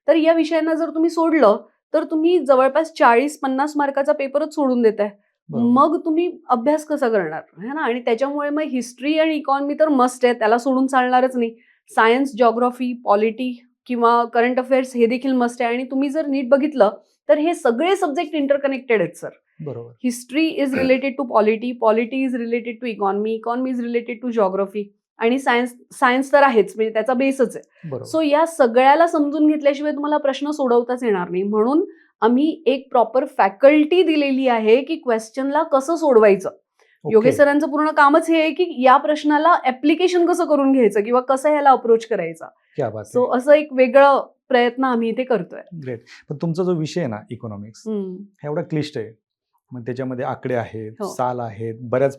तर या विषयांना जर तुम्ही सोडलं तर तुम्ही जवळपास 40-50 मार्काचा पेपरच सोडून देताय. बरोबर. मग तुम्ही अभ्यास कसा करणार है ना? आणि त्याच्यामुळे मग हिस्ट्री आणि इकॉनॉमी तर मस्ट आहे, त्याला सोडून चालणारच नाही. सायन्स, जिओग्राफी, पॉलिटी किंवा करंट अफेअर्स हे देखील मस्ट आहे आणि तुम्ही जर नीट बघितलं तर हे सगळे सब्जेक्ट इंटरकनेक्टेड आहेत सर. बरोबर. History is related to polity, polity is related to economy, economy is related to geography आणि सायन्स तर आहेच, म्हणजे त्याचा बेसच आहे. बरोबर. सो या सगळ्याला समजून घेतल्याशिवाय तुम्हाला प्रश्न सोडवताच येणार नाही. म्हणून आम्ही एक प्रॉपर फॅकल्टी दिलेली आहे की क्वेश्चनला कसं सोडवायचं. ओके. योगेश सरांचं पूर्ण कामच हे आहे की या प्रश्नाला ऍप्लिकेशन कसं करून घ्यायचं किंवा कसं ह्याला अप्रोच करायचा. क्या बात सो आहे. असं एक वेगळं प्रयत्न आम्ही इथे करतोय. ग्रेट. पण तुमचा जो विषय आहे ना इकॉनॉमिक्स, हा एवढा क्लिष्ट आहे. मग त्याच्यामध्ये आकडे आहेत, हो. साल आहेत, बऱ्याच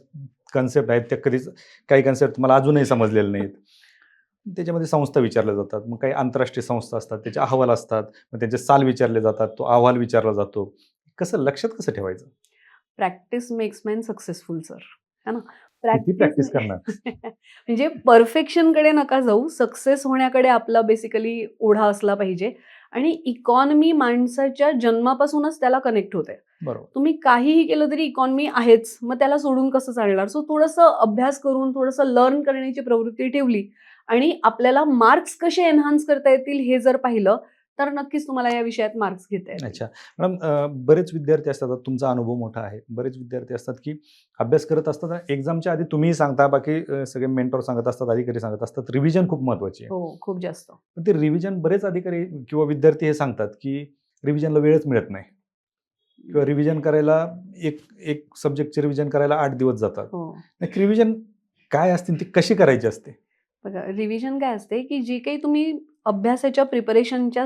कन्सेप्ट आहेत, त्या कधीच काही कन्सेप्ट मला अजूनही समजलेले नाहीत. त्याच्यामध्ये संस्था विचारल्या जातात, मग काही आंतरराष्ट्रीय संस्था असतात, त्याचे अहवाल असतात, मग त्यांचे साल विचारले जातात, तो अहवाल विचारला जातो. कसं लक्षात कसं ठेवायचं? Practice makes man successful sir, है ना? किती प्रॅक्टिस करणार? म्हणजे परफेक्शनकडे नका जाऊ, सक्सेस होण्याकडे आपला बेसिकली ओढा असला पाहिजे. आणि इकॉनॉमी माणसाच्या जन्मापासूनच त्याला कनेक्ट होते. बरोबर. तुम्ही काहीही केलं तरी इकॉनॉमी आहेच, मग त्याला सोडून कसं चालणार? सो थोडंसं अभ्यास करून थोडंसं लर्न करण्याची प्रवृत्ती ठेवली आणि आपल्याला मार्क्स कसे एनहान्स करता येतील हे जर पाहिलं तर नक्कीच तुम्हाला या विषयात मार्क्स घेता येतील. अच्छा मॅडम, बरेच विद्यार्थी असतात, आता तुमचा अनुभव मोठा आहे, बरेच विद्यार्थी असतात की अभ्यास करत असतात, एक्झामच्या आधी तुम्ही सांगता, बाकी सगळे मेंटॉर सांगत असतात, अधिकारी सांगत असतात, रिव्हिजन खूप महत्वाची आहे. हो, खूप जास्त. पण ते रिव्हिजन बरेच अधिकारी किंवा विद्यार्थी हे सांगतात की रिव्हिजनला वेळच मिळत नाही किंवा रिव्हिजन करायला एक सब्जेक्टचे रिव्हिजन करायला 8 दिवस जातात. हो. रिव्हिजन काय असते, ती कशी करायची असते? बघा, रिव्हिजन काय असते की जे काही तुम्ही अभ्यासाच्या प्रिपरेशनच्या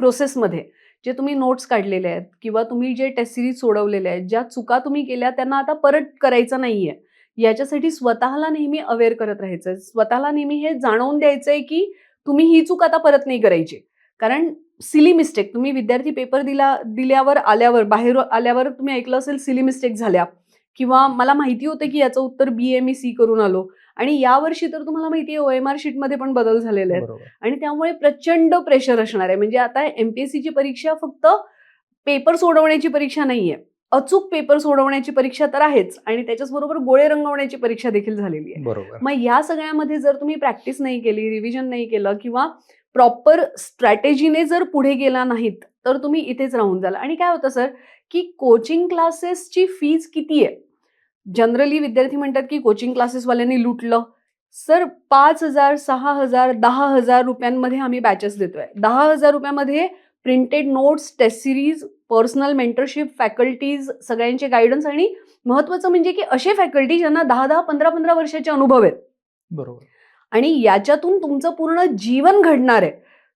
प्रोसेसमध्ये जे तुम्ही नोट्स काढलेले आहेत किंवा तुम्ही जे टेस्ट सिरीज सोडवलेले आहेत, ज्या चुका तुम्ही केल्या त्यांना आता परत करायचं नाहीये, याच्यासाठी स्वतःला नेहमी अवेअर करत राहायचं. स्वतःला नेहमी हे जाणवून द्यायचंय की तुम्ही ही चूक आता परत नाही करायची. कारण सिली मिस्टेक, तुम्ही विद्यार्थी पेपर दिल्यावर बाहेर आल्यावर तुम्ही ऐकलं असेल सिली मिस्टेक झाल्या किंवा मला माहिती होतं की याचं उत्तर BA मी C करून आलो आणि यावर्षी तर तुम्हाला माहिती आहे OMR शीटमध्ये पण बदल झालेले आहेत बरोबर. आणि त्यामुळे प्रचंड प्रेशर असणार आहे. म्हणजे आता MPSCची परीक्षा फक्त पेपर सोडवण्याची परीक्षा नाहीये, अचूक पेपर सोडवण्याची परीक्षा तर आहेच आणि त्याच्याचबरोबर गोळे रंगवण्याची परीक्षा देखील झालेली आहे. बरोबर. मग या सगळ्यामध्ये जर तुम्ही प्रॅक्टिस नाही केली, रिव्हिजन नाही केलं किंवा प्रॉपर स्ट्रॅटेजीने जर पुढे गेला नाहीत तर तुम्ही इथेच राहून जाल. आणि काय होतं सर की कोचिंग क्लासेसची फीज किती आहे? जनरली विद्यार्थी म्हणतात की कोचिंग क्लासेसवाल्यांनी लुटलं. सर 5,000, 6,000, 10,000 रुपयांमध्ये आम्ही बॅचेस देतोय. 10,000 रुपयामध्ये printed notes, test series, personal mentorship, faculties, सगळ्यांचे गायडन्स आणि महत्वाचं म्हणजे की असे फॅकल्टी ज्यांना 10-10, 15-15 वर्षाचे अनुभव आहेत बरोबर. आणि याच्यातून तुमचं पूर्ण जीवन घडणार आहे.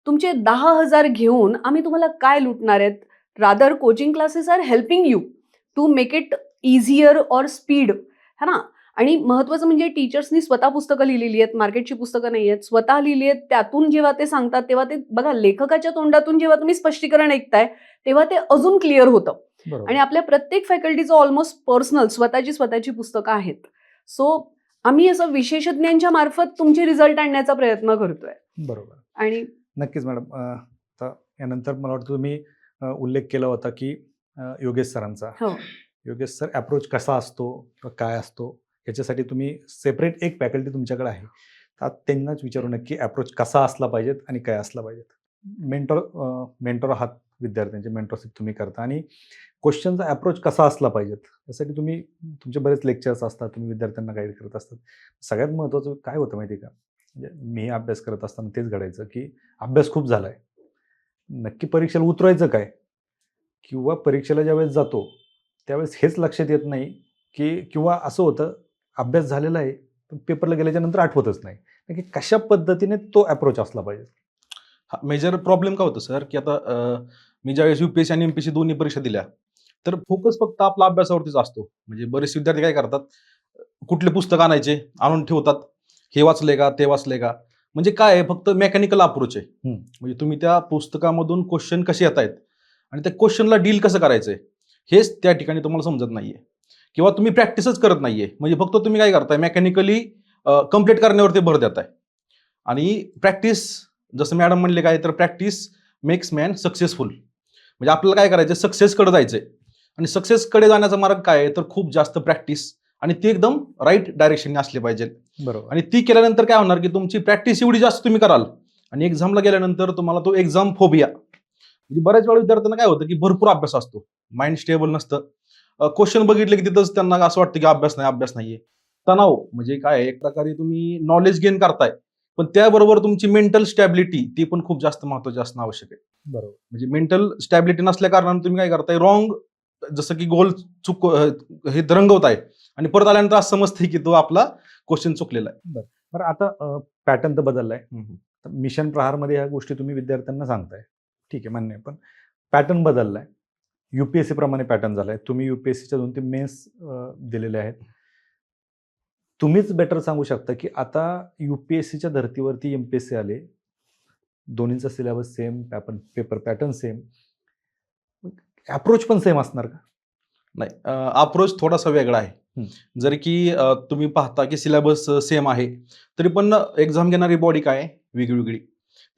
तुमचे 10,000 घेऊन आम्ही तुम्हाला काय लुटणार आहेत? Rather coaching classes are helping you to make it easier or speed, है ना? आणि महत्वाचं म्हणजे टीचर्सनी स्वतः पुस्तकं लिहिलेली आहेत, मार्केटची पुस्तकं नाही आहेत, स्वतः लिहिली आहेत. त्यातून जेव्हा ते सांगतात तेव्हा ते बघा, लेखकाच्या तोंडातून जेव्हा तुम्ही स्पष्टीकरण ऐकताय तेव्हा ते अजून क्लिअर होतं. बरोबर. आणि आपल्या प्रत्येक फॅकल्टीचं ऑलमोस्ट पर्सनल स्वतःची पुस्तकं आहेत. सो आम्ही असं विशेषज्ञांच्या मार्फत तुमचे रिझल्ट आणण्याचा प्रयत्न करतोय. बरोबर. आणि नक्कीच मॅडम. आता यानंतर मला वाटतं तुम्ही उल्लेख केला होता की योगेश सरांचा. हो, योगेश सर अप्रोच कसा असतो किंवा काय असतो याच्यासाठी तुम्ही सेपरेट एक फॅकल्टी तुमच्याकडे आहे. तर त्यांनाच विचारू नक्की अप्रोच कसा असला पाहिजेत आणि काय असला पाहिजेत. मेंटॉर आहात, विद्यार्थ्यांचे मेंटरशिप तुम्ही करता आणि क्वेश्चनचा अप्रोच कसा असला पाहिजेत यासाठी तुम्ही तुमचे बरेच लेक्चर्स असतात, तुम्ही विद्यार्थ्यांना गाईड करत असतात. सगळ्यात महत्त्वाचं काय होतं माहिती आहे का, म्हणजे मी अभ्यास करत असताना तेच घडायचं की अभ्यास खूप झाला आहे, नक्की परीक्षेला उतरायचं काय, किंवा परीक्षेला ज्यावेळेस जातो त्यावेळेस हेच लक्षात येत नाही की, किंवा असं होतं अभ्यास झालेला आहे पण पेपरला गेल्याच्या नंतर आठवतच नाही की कशा पद्धतीने तो अप्रोच असला पाहिजे. हा मेजर प्रॉब्लेम काय होतं सर, की आता मी ज्यावेळेस UPSC आणि MPSC दोन्ही परीक्षा दिल्या तर फोकस फक्त आपला अभ्यासावरतीच असतो. म्हणजे बरेचसे विद्यार्थी काय करतात, कुठले पुस्तक आणायचे, आणून ठेवतात, हे वाचले का ते वाचले का, म्हणजे काय आहे, फक्त मेकॅनिकल अप्रोच आहे. म्हणजे तुम्ही त्या पुस्तकामधून क्वेश्चन कसे येत आहेत आणि त्या क्वेश्चनला डील कसं करायचंय हेच त्या ठिकाणी तुम्हाला समजत नाहीये, किंवा तुम्ही प्रॅक्टिसच करत नाहीये. म्हणजे फक्त तुम्ही काय करताय, मेकॅनिकली कम्प्लीट करण्यावरती भर देताय. आणि प्रॅक्टिस, जसं मॅडम म्हणले काय, तर प्रॅक्टिस मेक्स मॅन सक्सेसफुल. म्हणजे आपल्याला काय करायचं, सक्सेसकडे जायचंय. आणि सक्सेसकडे जाण्याचा मार्ग काय आहे, तर खूप जास्त प्रॅक्टिस, आणि ती एकदम राईट डायरेक्शनने असली पाहिजे. बरोबर. आणि ती केल्यानंतर काय होणार, की तुमची प्रॅक्टिस एवढी जास्त तुम्ही कराल आणि एक्झामला गेल्यानंतर तुम्हाला तो एक्झाम फोबिया, म्हणजे बऱ्याच वेळा विद्यार्थ्यांना काय होतं की भरपूर अभ्यास असतो, माइंड स्टेबल नसतं, क्वेश्चन बघितले की तिथंच त्यांना असं वाटतं की अभ्यास नाहीये. तणाव म्हणजे काय, एक प्रकारे तुम्ही नॉलेज गेन करताय पण त्याबरोबर तुमची मेंटल स्टॅबिलिटी ती पण खूप जास्त महत्त्वाची असणं आवश्यक आहे. बरोबर. म्हणजे मेंटल स्टॅबिलिटी नसल्या कारणाने तुम्ही काय करताय, रॉंग, जसं की गोल हे रंगवताय आणि परत आल्यानंतर असं समजतंय की तो आपला क्वेश्चन चुकलेला आहे. बरं, आता पॅटर्न तर बदललाय. मिशन प्रहारमध्ये ह्या गोष्टी तुम्ही विद्यार्थ्यांना सांगताय, ठीक आहे, मान्य आहे. पण पॅटर्न बदललाय, UPSC प्रमाणे पॅटर्न झालाय. तुम्ही UPSCच्या 2-3 मेन्स दिलेले आहेत. तुम्हीच बेटर सांगू शकता की आता UPSCच्या धर्तीवरती MPSC आले, दोन्हींचा syllabus same, paper pattern same, approach पण सेम असणार का? नाही, अप्रोच थोडासा वेगळा आहे. जरी की तुम्ही पाहता की सिलेबस सेम आहे तरी पण एक्झाम घेणारी बॉडी काय आहे, वेगळी.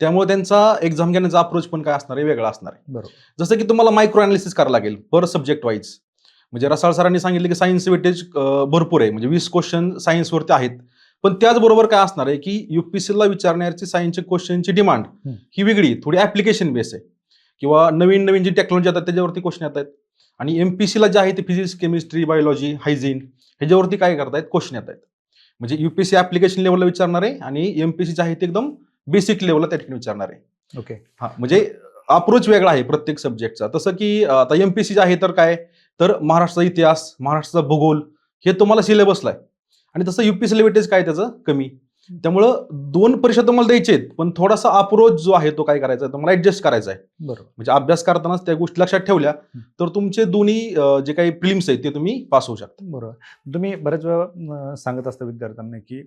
त्यामुळे त्यांचा एक्झाम घेण्याचा अप्रोच पण काय असणार आहे, वेगळा असणार आहे. बरोबर. जसं की तुम्हाला मायक्रो अनालिसिस करावं लागेल पर सब्जेक्ट वाईज. म्हणजे रसाळ सरांनी सांगितलं की सायन्स वेटेज भरपूर आहे, म्हणजे 20 क्वेश्चन सायन्सवरती आहेत. पण त्याचबरोबर काय असणार आहे की UPSCला विचारण्याची सायन्सच्या क्वेश्चनची डिमांड ही वेगळी, थोडी ऍप्लिकेशन बेस आहे, किंवा नवीन जी टेक्नॉलॉजी येतात त्याच्यावरती क्वेश्चन येत आहेत. आणि MPSCला जे आहे ते फिजिक्स, केमिस्ट्री, बायोलॉजी, हायजीन ह्याच्यावरती काय करतायत, क्वेश्चन येत आहेत. म्हणजे UPSC ऍप्लिकेशन लेवलला विचारणार आहे आणि MPSC जे आहे ते एकदम बेसिक लेवलला त्या ठिकाणी विचारणार आहे. ओके. हा, म्हणजे अप्रोच वेगळा आहे प्रत्येक सब्जेक्टचा. तसं की आता MPSC जे आहे तर काय, तर महाराष्ट्राचा इतिहास, महाराष्ट्राचा भूगोल हे तुम्हाला सिलेबसला आहे, आणि तसं UPSC वेटेज काय त्याचं कमी. त्यामुळं 2 परीक्षा तुम्हाला द्यायचे आहेत, पण थोडासा अप्रोच जो आहे तो काय करायचा आहे, तुम्हाला ऍडजस्ट करायचा आहे. बरोबर. म्हणजे अभ्यास करतानाच त्या गोष्टी लक्षात ठेवल्या तर तुमचे दोन्ही जे काही प्रिलिम्स आहेत ते तुम्ही पास होऊ शकता. बरोबर. तुम्ही बऱ्याच वेळा सांगत असता विद्यार्थ्यांना की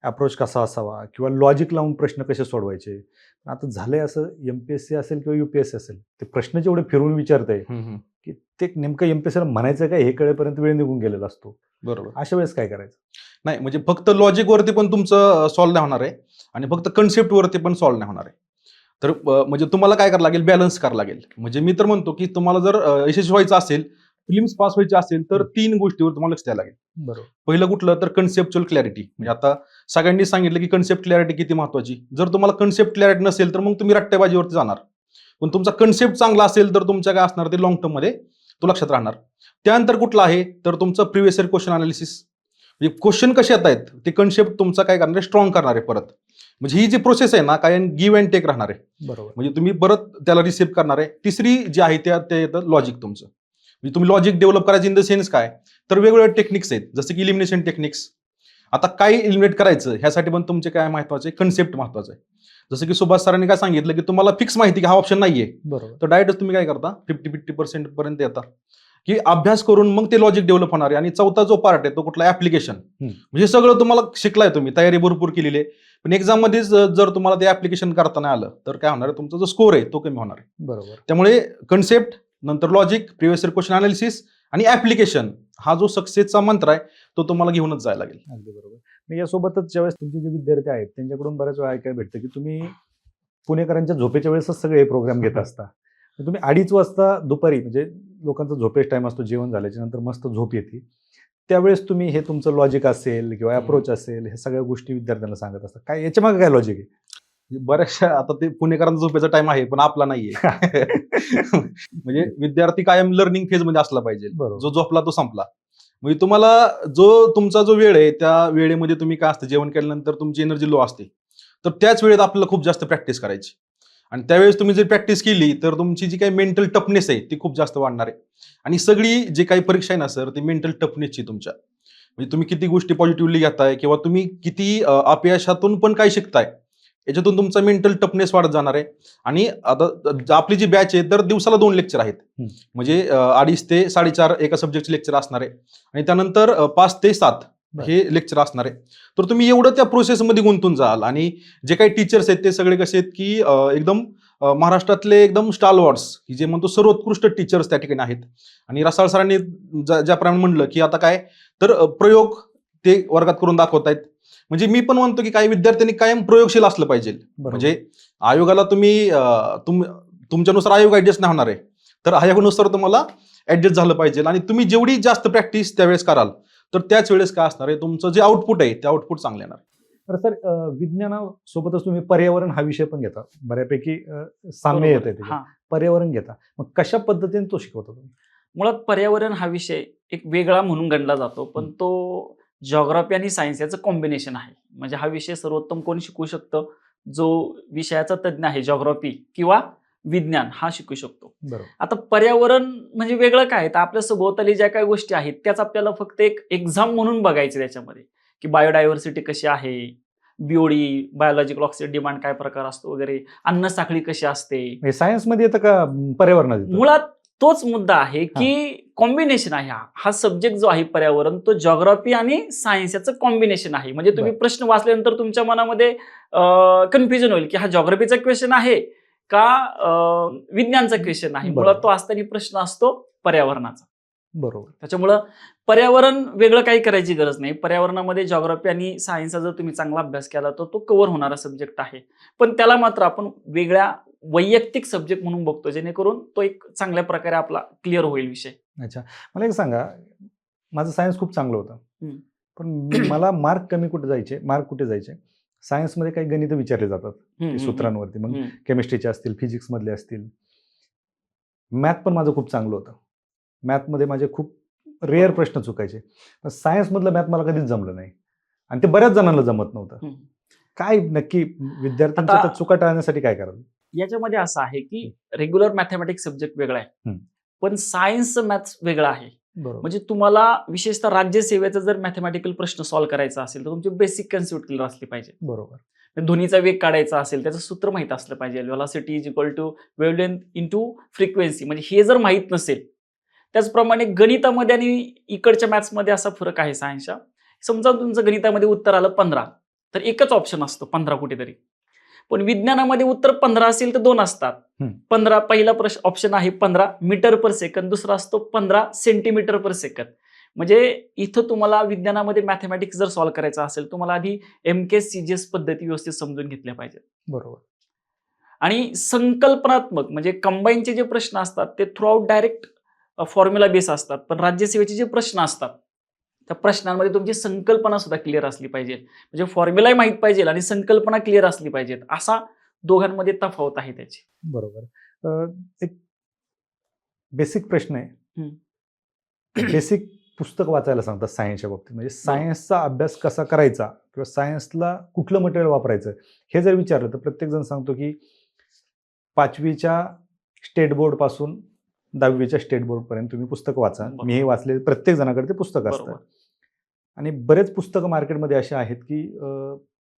अप्रोच कसा असावा किंवा लॉजिक लावून प्रश्न कसे सोडवायचे. आता झालंय असं, MPSC असेल किंवा UPSC असेल, ते प्रश्न जेवढे फिरवून विचारताय की ते नेमकं MPSCला म्हणायचं काय हे कळेपर्यंत वेळ निघून गेलेला असतो. बरोबर. अशा वेळेस काय करायचं? नाही, म्हणजे फक्त लॉजिक वरती पण तुमचं सॉल्व्ह नाही होणार आहे आणि फक्त कन्सेप्ट वरती पण सॉल्व्ह नाही होणार आहे. तर म्हणजे तुम्हाला काय करावं लागेल, बॅलन्स करावं लागेल. म्हणजे मी तर म्हणतो की तुम्हाला जर यशस्वी व्हायचं असेल, फिल्म्स पास व्हायचे असेल तर 3 गोष्टीवर तुम्हाला लक्ष द्यायला लागेल. बरोबर. पहिलं कुठलं, तर कन्सेप्च्युअल क्लॅरिटी. म्हणजे आता सगळ्यांनी सांगितलं की कन्सेप्ट क्लॅरिटी किती महत्वाची. जर तुम्हाला कन्सेप्ट क्लॅरिटी नसेल तर मग तुम्ही रट्टेबाजीवरती जाणार. पण तुमचा कन्सेप्ट चांगला असेल तर तुमच्या काय असणार, ते लॉंग टर्म मध्ये तो लक्षात राहणार. त्यानंतर कुठलं आहे, तर तुमचं प्रिव्हियस इयर क्वेश्चन अनालिसिस. म्हणजे क्वेश्चन कसे येत आहेत ते कन्सेप्ट तुमचा काय करणार आहे, स्ट्रॉंग करणार आहे परत. म्हणजे ही जी प्रोसेस आहे ना काय गिव्ह अँड टेक राहणार आहे. बरोबर. म्हणजे तुम्ही परत त्याला रिसिव्ह करणार आहे. तिसरी जी आहे ते येतं लॉजिक तुमचं. म्हणजे तुम्ही लॉजिक डेव्हलप करायचं इन द सेन्स काय, तर वेगवेगळे टेक्निक्स आहेत जसं की इलिमिनेशन टेक्निक्स. आता काय इलिमिनेट करायचं ह्यासाठी पण तुमचे काय महत्वाचे कन्सेप्ट महत्वाचं आहे. जसं की सुभाष सरांनी काय सांगितलं की तुम्हाला फिक्स माहिती की हा ऑप्शन नाहीये, बरोबर. तर डायरेक्ट तुम्ही काय करता 50% पर्यंत येता की अभ्यास करून मग ते लॉजिक डेव्हलप होणार आहे. आणि चौथा जो पार्ट आहे तो कुठला ऍप्लिकेशन. म्हणजे सगळं तुम्हाला शिकलाय, तुम्ही तयारी भरपूर केलेली आहे, पण एक्झाम मध्ये जर तुम्हाला ते ऍप्लिकेशन करता नाही आलं तर काय होणार आहे, तुमचा जो स्कोर आहे तो कमी होणार आहे. बरोबर. त्यामुळे कन्सेप्ट, नंतर logic, previous year question analysis आणि ऍप्लिकेशन हा जो सक्सेसचा मंत्र आहे तो तुम्हाला घेऊनच जायला लागेल. अगदी बरोबर. मग यासोबतच ज्यावेळेस तुमचे जे विद्यार्थी आहेत त्यांच्याकडून बऱ्याच वेळा ऐकायला भेटतं की तुम्ही पुणेकरांच्या झोपेच्या वेळेसच सगळे प्रोग्राम घेत असता. तर तुम्ही 2:30 वाजता दुपारी, म्हणजे लोकांचा झोपेच टाइम असतो, जेवण झाल्याच्या नंतर मस्त झोप येते, त्यावेळेस तुम्ही हे तुमचं लॉजिक असेल किंवा अप्रोच असेल हे सगळ्या गोष्टी विद्यार्थ्यांना सांगत असता. काय याच्या मागे काय लॉजिक आहे? बऱ्याचशा आता ते पुणेकरांचा झोपेचा टाइम आहे पण आपला नाहीये. म्हणजे विद्यार्थी कायम लर्निंग फेज मध्ये असला पाहिजे. बरोबर. जो झोपला तो संपला. म्हणजे तुम्हाला तुमचा जो वेळ आहे त्या वेळेमध्ये तुम्ही काय असतं, जेवण केल्यानंतर तुमची एनर्जी लो असते, तर त्याच वेळेत आपल्याला खूप जास्त प्रॅक्टिस करायची. आणि त्यावेळेस तुम्ही जर प्रॅक्टिस केली तर तुमची जी काही मेंटल टफनेस आहे ती खूप जास्त वाढणार आहे. आणि सगळी जी काही परीक्षा आहे ना सर, ती मेंटल टफनेसची तुमच्या. म्हणजे तुम्ही किती गोष्टी पॉझिटिव्हली घेताय किंवा तुम्ही किती अपयशातून पण काय शिकताय, याच्यातून तुमचा मेंटल टफनेस वाढत जाणार आहे. आणि आता आपली जी बॅच आहे तर दिवसाला 2 लेक्चर आहेत. म्हणजे 2:30 ते 4:30 एका सब्जेक्टचे लेक्चर असणार आहे आणि त्यानंतर 5 ते 7 हे लेक्चर असणार आहे. तर तुम्ही एवढं त्या प्रोसेसमध्ये गुंतून जाल. आणि जे काही टीचर्स आहेत ते सगळे कसे आहेत की एकदम महाराष्ट्रातले एकदम स्टालवॉर्ड्स, की जे म्हणतो सर्वोत्कृष्ट टीचर्स त्या ठिकाणी आहेत. आणि रसाळ सरांनी ज्याप्रमाणे म्हणलं की आता काय तर प्रयोग ते वर्गात करून दाखवतायत. म्हणजे मी पण म्हणतो की काही विद्यार्थ्यांनी कायम प्रयोगशील असलं पाहिजे. म्हणजे आयोगाला तुम्ही तुमच्यानुसार आयोग ऍडजस्ट नाही होणार आहे, तर आयोगानुसार तुम्हाला ऍडजस्ट झालं पाहिजे. आणि तुम्ही जेवढी जास्त प्रॅक्टिस त्यावेळेस कराल तर त्याच वेळेस काय असणार आहे, तुमचं जे आउटपुट आहे ते आउटपुट चांगलं येणार. तर सर, विज्ञानासोबतच तुम्ही पर्यावरण हा विषय पण घेता, बऱ्यापैकी साम्य येत आहे. हा, पर्यावरण घेता, मग कशा पद्धतीने तो शिकवता तुम्ही? मुळात पर्यावरण हा विषय एक वेगळा म्हणून गणला जातो, पण तो जॉग्राफी आणि सायन्स याचं कॉम्बिनेशन आहे. म्हणजे हा विषय सर्वोत्तम कोणी शिकू शकतं, जो विषयाचा तज्ज्ञ आहे, जॉग्राफी किंवा विज्ञान हा शिकू शकतो. बरोबर. आता पर्यावरण म्हणजे वेगळं काय, तर आपल्या सभोवताली ज्या काही गोष्टी आहेत त्याच आपल्याला फक्त एक एक्झाम म्हणून बघायचे त्याच्यामध्ये, की बायोडायव्हर्सिटी कशी आहे, बीओडी, बायोलॉजिकल ऑक्सिजन डिमांड काय प्रकार असतो वगैरे, अन्न साखळी कशी असते. सायन्समध्ये येतं का पर्यावरणात येतं? मुळात तोच मुद्दा आहे की कॉम्बिनेशन आहे. हा सब्जेक्ट जो आहे पर्यावरण, तो जॉग्राफी आणि सायन्स याचं कॉम्बिनेशन आहे. म्हणजे तुम्ही प्रश्न वाचल्यानंतर तुमच्या मनामध्ये कन्फ्युजन होईल की हा जॉग्राफीचा क्वेश्चन आहे का विज्ञानचा क्वेश्चन आहे. मुळात तो असताना प्रश्न असतो पर्यावरणाचा. बरोबर. त्याच्यामुळं पर्यावरण वेगळं काही करायची गरज नाही. पर्यावरणामध्ये जॉग्राफी आणि सायन्सचा जर तुम्ही चांगला अभ्यास केला तर तो कव्हर होणारा सब्जेक्ट आहे. पण त्याला मात्र आपण वेगळ्या वैयक्तिक सब्जेक्ट म्हणून बघतो, जेणेकरून तो एक चांगल्या प्रकारे आपला क्लिअर होईल विषय. अच्छा, मला एक सांगा, माझं सायन्स खूप चांगलं होतं, पण मला मार्क कुठे जायचे, सायन्समध्ये काही गणित विचारले जातात सूत्रांवरती, मग केमिस्ट्रीचे असतील, फिजिक्स मधले असतील. मॅथ पण माझं खूप चांगलं होतं, मॅथमध्ये माझे खूप रेअर प्रश्न चुकायचे. पण सायन्समधलं मॅथ मला कधीच जमलं नाही आणि ते बऱ्याच जणांना जमत नव्हतं. काय नक्की विद्यार्थ्यांच्या आता- त्या चुका टाळण्यासाठी काय करावं? याच्यामध्ये असं आहे की रेग्युलर मॅथमॅटिक्स सब्जेक्ट वेगळा आहे, पण सायन्सचं मॅथ्स वेगळं आहे. बरोबर. म्हणजे तुम्हाला विशेषतः राज्यसेवेचा जर मॅथमॅटिकल प्रश्न सॉल्व्ह करायचा असेल तर तुमची बेसिक कन्सेप्ट क्लिअर असली पाहिजे. बरोबर. ध्वनीचा वेग काढायचा असेल त्याचं सूत्र माहित असलं पाहिजे. Velocity is equal to wavelength into frequency. म्हणजे हे जर माहित नसेल, त्याचप्रमाणे गणितामध्ये आणि इकडच्या मॅथ्समध्ये असा फरक आहे सायन्सच्या. समजा तुमचं गणितामध्ये उत्तर आलं 15, तर एकच ऑप्शन असतो 15 कुठेतरी. पण विज्ञानामध्ये उत्तर 15 असेल तर 2 असतात. 15 पहिला प्रश्न ऑप्शन आहे 15 मीटर पर सेकंद, दुसरा असतो 15 सेंटीमीटर पर सेकंद. म्हणजे इथं तुम्हाला विज्ञानामध्ये मॅथमॅटिक्स जर सॉल्व्ह करायचा असेल, तुम्हाला आधी MKCGS पद्धती व्यवस्थित समजून घेतल्या पाहिजेत. बरोबर. आणि संकल्पनात्मक म्हणजे कंबाईनचे जे प्रश्न असतात ते थ्रूआउट डायरेक्ट फॉर्म्युला बेस असतात. पण राज्यसेवेचे जे प्रश्न असतात त्या प्रश्नांमध्ये तुमची संकल्पना सुद्धा क्लिअर असली पाहिजे. म्हणजे फॉर्म्युलाही माहित पाहिजे आणि संकल्पना क्लिअर असली पाहिजेत. असा दोघांमध्ये तफावत आहे त्याची. बरोबर. एक बेसिक प्रश्न आहे. बेसिक पुस्तक वाचायला सांगतात सायन्सच्या बाबतीत, म्हणजे सायन्सचा अभ्यास कसा करायचा किंवा सायन्सला कुठलं मटेरियल वापरायचं हे जर विचारलं तर प्रत्येकजण सांगतो की 5वीच्या स्टेट बोर्डपासून 10वीच्या स्टेट बोर्डपर्यंत तुम्ही पुस्तकं वाचा. बरोबर. मी हे वाचले, प्रत्येक जणाकडे ते पुस्तक असतं. बरोबर. आणि बरेच पुस्तकं मार्केटमध्ये असे आहेत की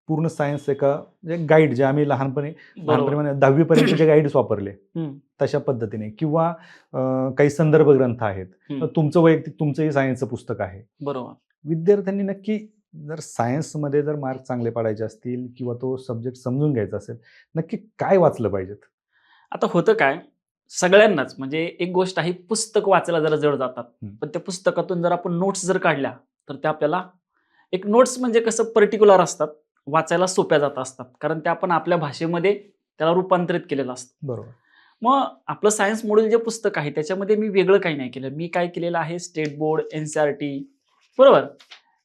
पूर्ण सायन्स एका म्हणजे गाईड जे आम्ही लहानपणी बरोबर. 10वीपर्यंतचे गाईड्स वापरले हम्म. तशा पद्धतीने, किंवा काही संदर्भ ग्रंथ आहेत. हम्म. तुमचं वैयक्तिक तुमचंही सायन्सचं पुस्तक आहे. बरोबर. विद्यार्थ्यांनी नक्की जर सायन्समध्ये जर मार्क चांगले पाडायचे असतील किंवा तो सब्जेक्ट समजून घ्यायचा असेल, नक्की काय वाचलं पाहिजेत? आता होतं काय, सगळ्यांनाच म्हणजे एक गोष्ट आहे, पुस्तक वाचायला जरा जड जातात. पण त्या पुस्तकातून जर आपण नोट्स जर काढल्या तर त्या आपल्याला एक नोट्स म्हणजे कसं पर्टिक्युलर असतात, वाचायला सोप्या जात असतात, कारण त्या आपण आपल्या भाषेमध्ये त्याला रूपांतरित केलेलं असतं. बरोबर. मग आपलं सायन्स मॉड्यूल जे पुस्तक आहे त्याच्यामध्ये मी वेगळं काही नाही केलं. मी काय केलेलं आहे, स्टेट बोर्ड, NCERT बरोबर,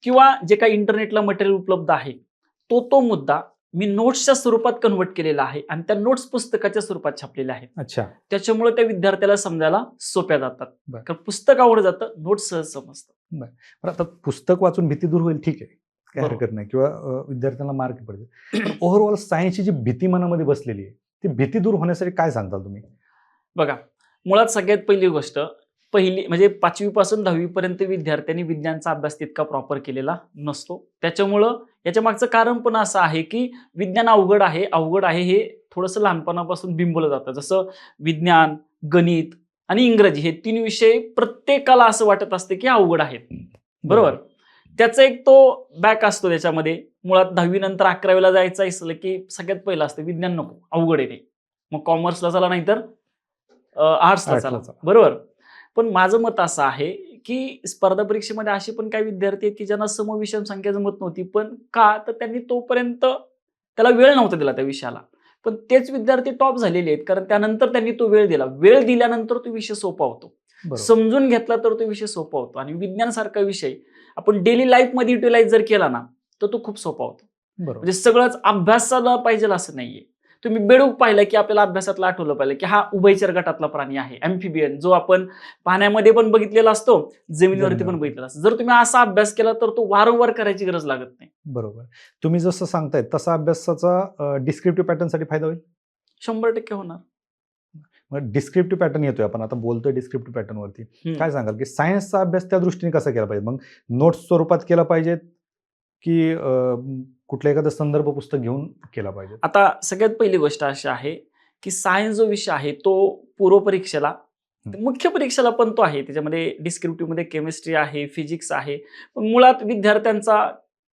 किंवा जे काही इंटरनेटला मटेरियल उपलब्ध आहे तो मुद्दा मी नोट्सच्या स्वरूपात कन्वर्ट केलेला आहे आणि त्या नोट्स पुस्तकाच्या स्वरूपात छापलेल्या आहेत. अच्छा. त्याच्यामुळे त्या विद्यार्थ्याला समजायला सोप्या जातात. बरं. कारण पुस्तक आवड जातं, नोट्स सहज समजतं. पण आता पुस्तक वाचून भीती दूर होईल, ठीक आहे, काही बरोबर. हरकत नाही, किंवा विद्यार्थ्यांना मार्क पडतील. पण ओव्हरऑल सायन्सची जी भीती मनामध्ये बसलेली आहे ती भीती दूर होण्यासाठी काय सांगताल तुम्ही? बघा, मुळात सगळ्यात पहिली गोष्ट, म्हणजे 5वी पासून 10वी पर्यंत विद्यार्थ्यांनी विज्ञानचा अभ्यास तितका प्रॉपर केलेला नसतो. त्याच्यामुळं याच्या मागचं कारण पण असं आहे की विज्ञान अवघड आहे हे थोडंसं लहानपणापासून बिंबवलं जातं. जसं विज्ञान, गणित आणि इंग्रजी हे 3 विषय प्रत्येकाला असं वाटत असते की अवघड आहेत. बरोबर. त्याचा एक तो बॅक असतो त्याच्यामध्ये. मुळात 10वी नंतर 11वीला जायचं असलं की सगळ्यात पहिलं असतं विज्ञान नको, अवघड आहे ते, मग कॉमर्सला चला नाहीतर आर्ट्सला चला. बरोबर. पण माझं मत असं आहे की स्पर्धा परीक्षेमध्ये असे पण काही विद्यार्थी आहेत की ज्यांना समविषम संख्या जमत नव्हती. पण का, तर त्यांनी तोपर्यंत त्याला वेळ नव्हता दिला त्या विषयाला. पण तेच विद्यार्थी टॉप झालेले आहेत कारण त्यानंतर त्यांनी तो वेळ दिला. वेळ दिल्यानंतर तो विषय सोपा होतो, समजून घेतला तर तो विषय सोपा होतो. आणि विज्ञानासारखा विषय आपण डेली लाईफमध्ये युटिलाइज जर केला ना तर तो खूप सोपा होतो. म्हणजे सगळंच अभ्यासाला पाहिजे असं नाहीये. तुम्ही बेडूक पाहिलं की आपल्याला अभ्यासातला आठवलं पाहिजे की हा उभयचर गटातला प्राणी आहे, ॲम्फिबियन, जो आपण पाण्यामध्ये पण बघितलेला असतो, जमिनीवरती पण बघितलेला असतो. जर तुम्ही असा अभ्यास केला तर तो वारंवार करायची गरज लागत नाही. बरोबर. तुम्ही जसं सांगताय तसा अभ्यासाचा डिस्क्रिप्टिव्ह पॅटर्नसाठी फायदा होईल? 100% होणार. मग डिस्क्रिप्टिव्ह पॅटर्न येतोय, आपण आता बोलतोय डिस्क्रिप्टिव्ह पॅटर्नवरती, काय सांगाल की सायन्सचा अभ्यास त्या दृष्टीने कसा केला पाहिजे? मग नोट्स स्वरूपात केला पाहिजे की कुठलं एखादं संदर्भ पुस्तक घेऊन केला पाहिजे? आता सगळ्यात पहिली गोष्ट अशी आहे की सायन्स जो विषय आहे तो पूर्व परीक्षेला, मुख्य परीक्षेला पण तो आहे, त्याच्यामध्ये डिस्क्रिप्टिव्ह मध्ये केमिस्ट्री आहे, फिजिक्स आहे, पण मुळात विद्यार्थ्यांचा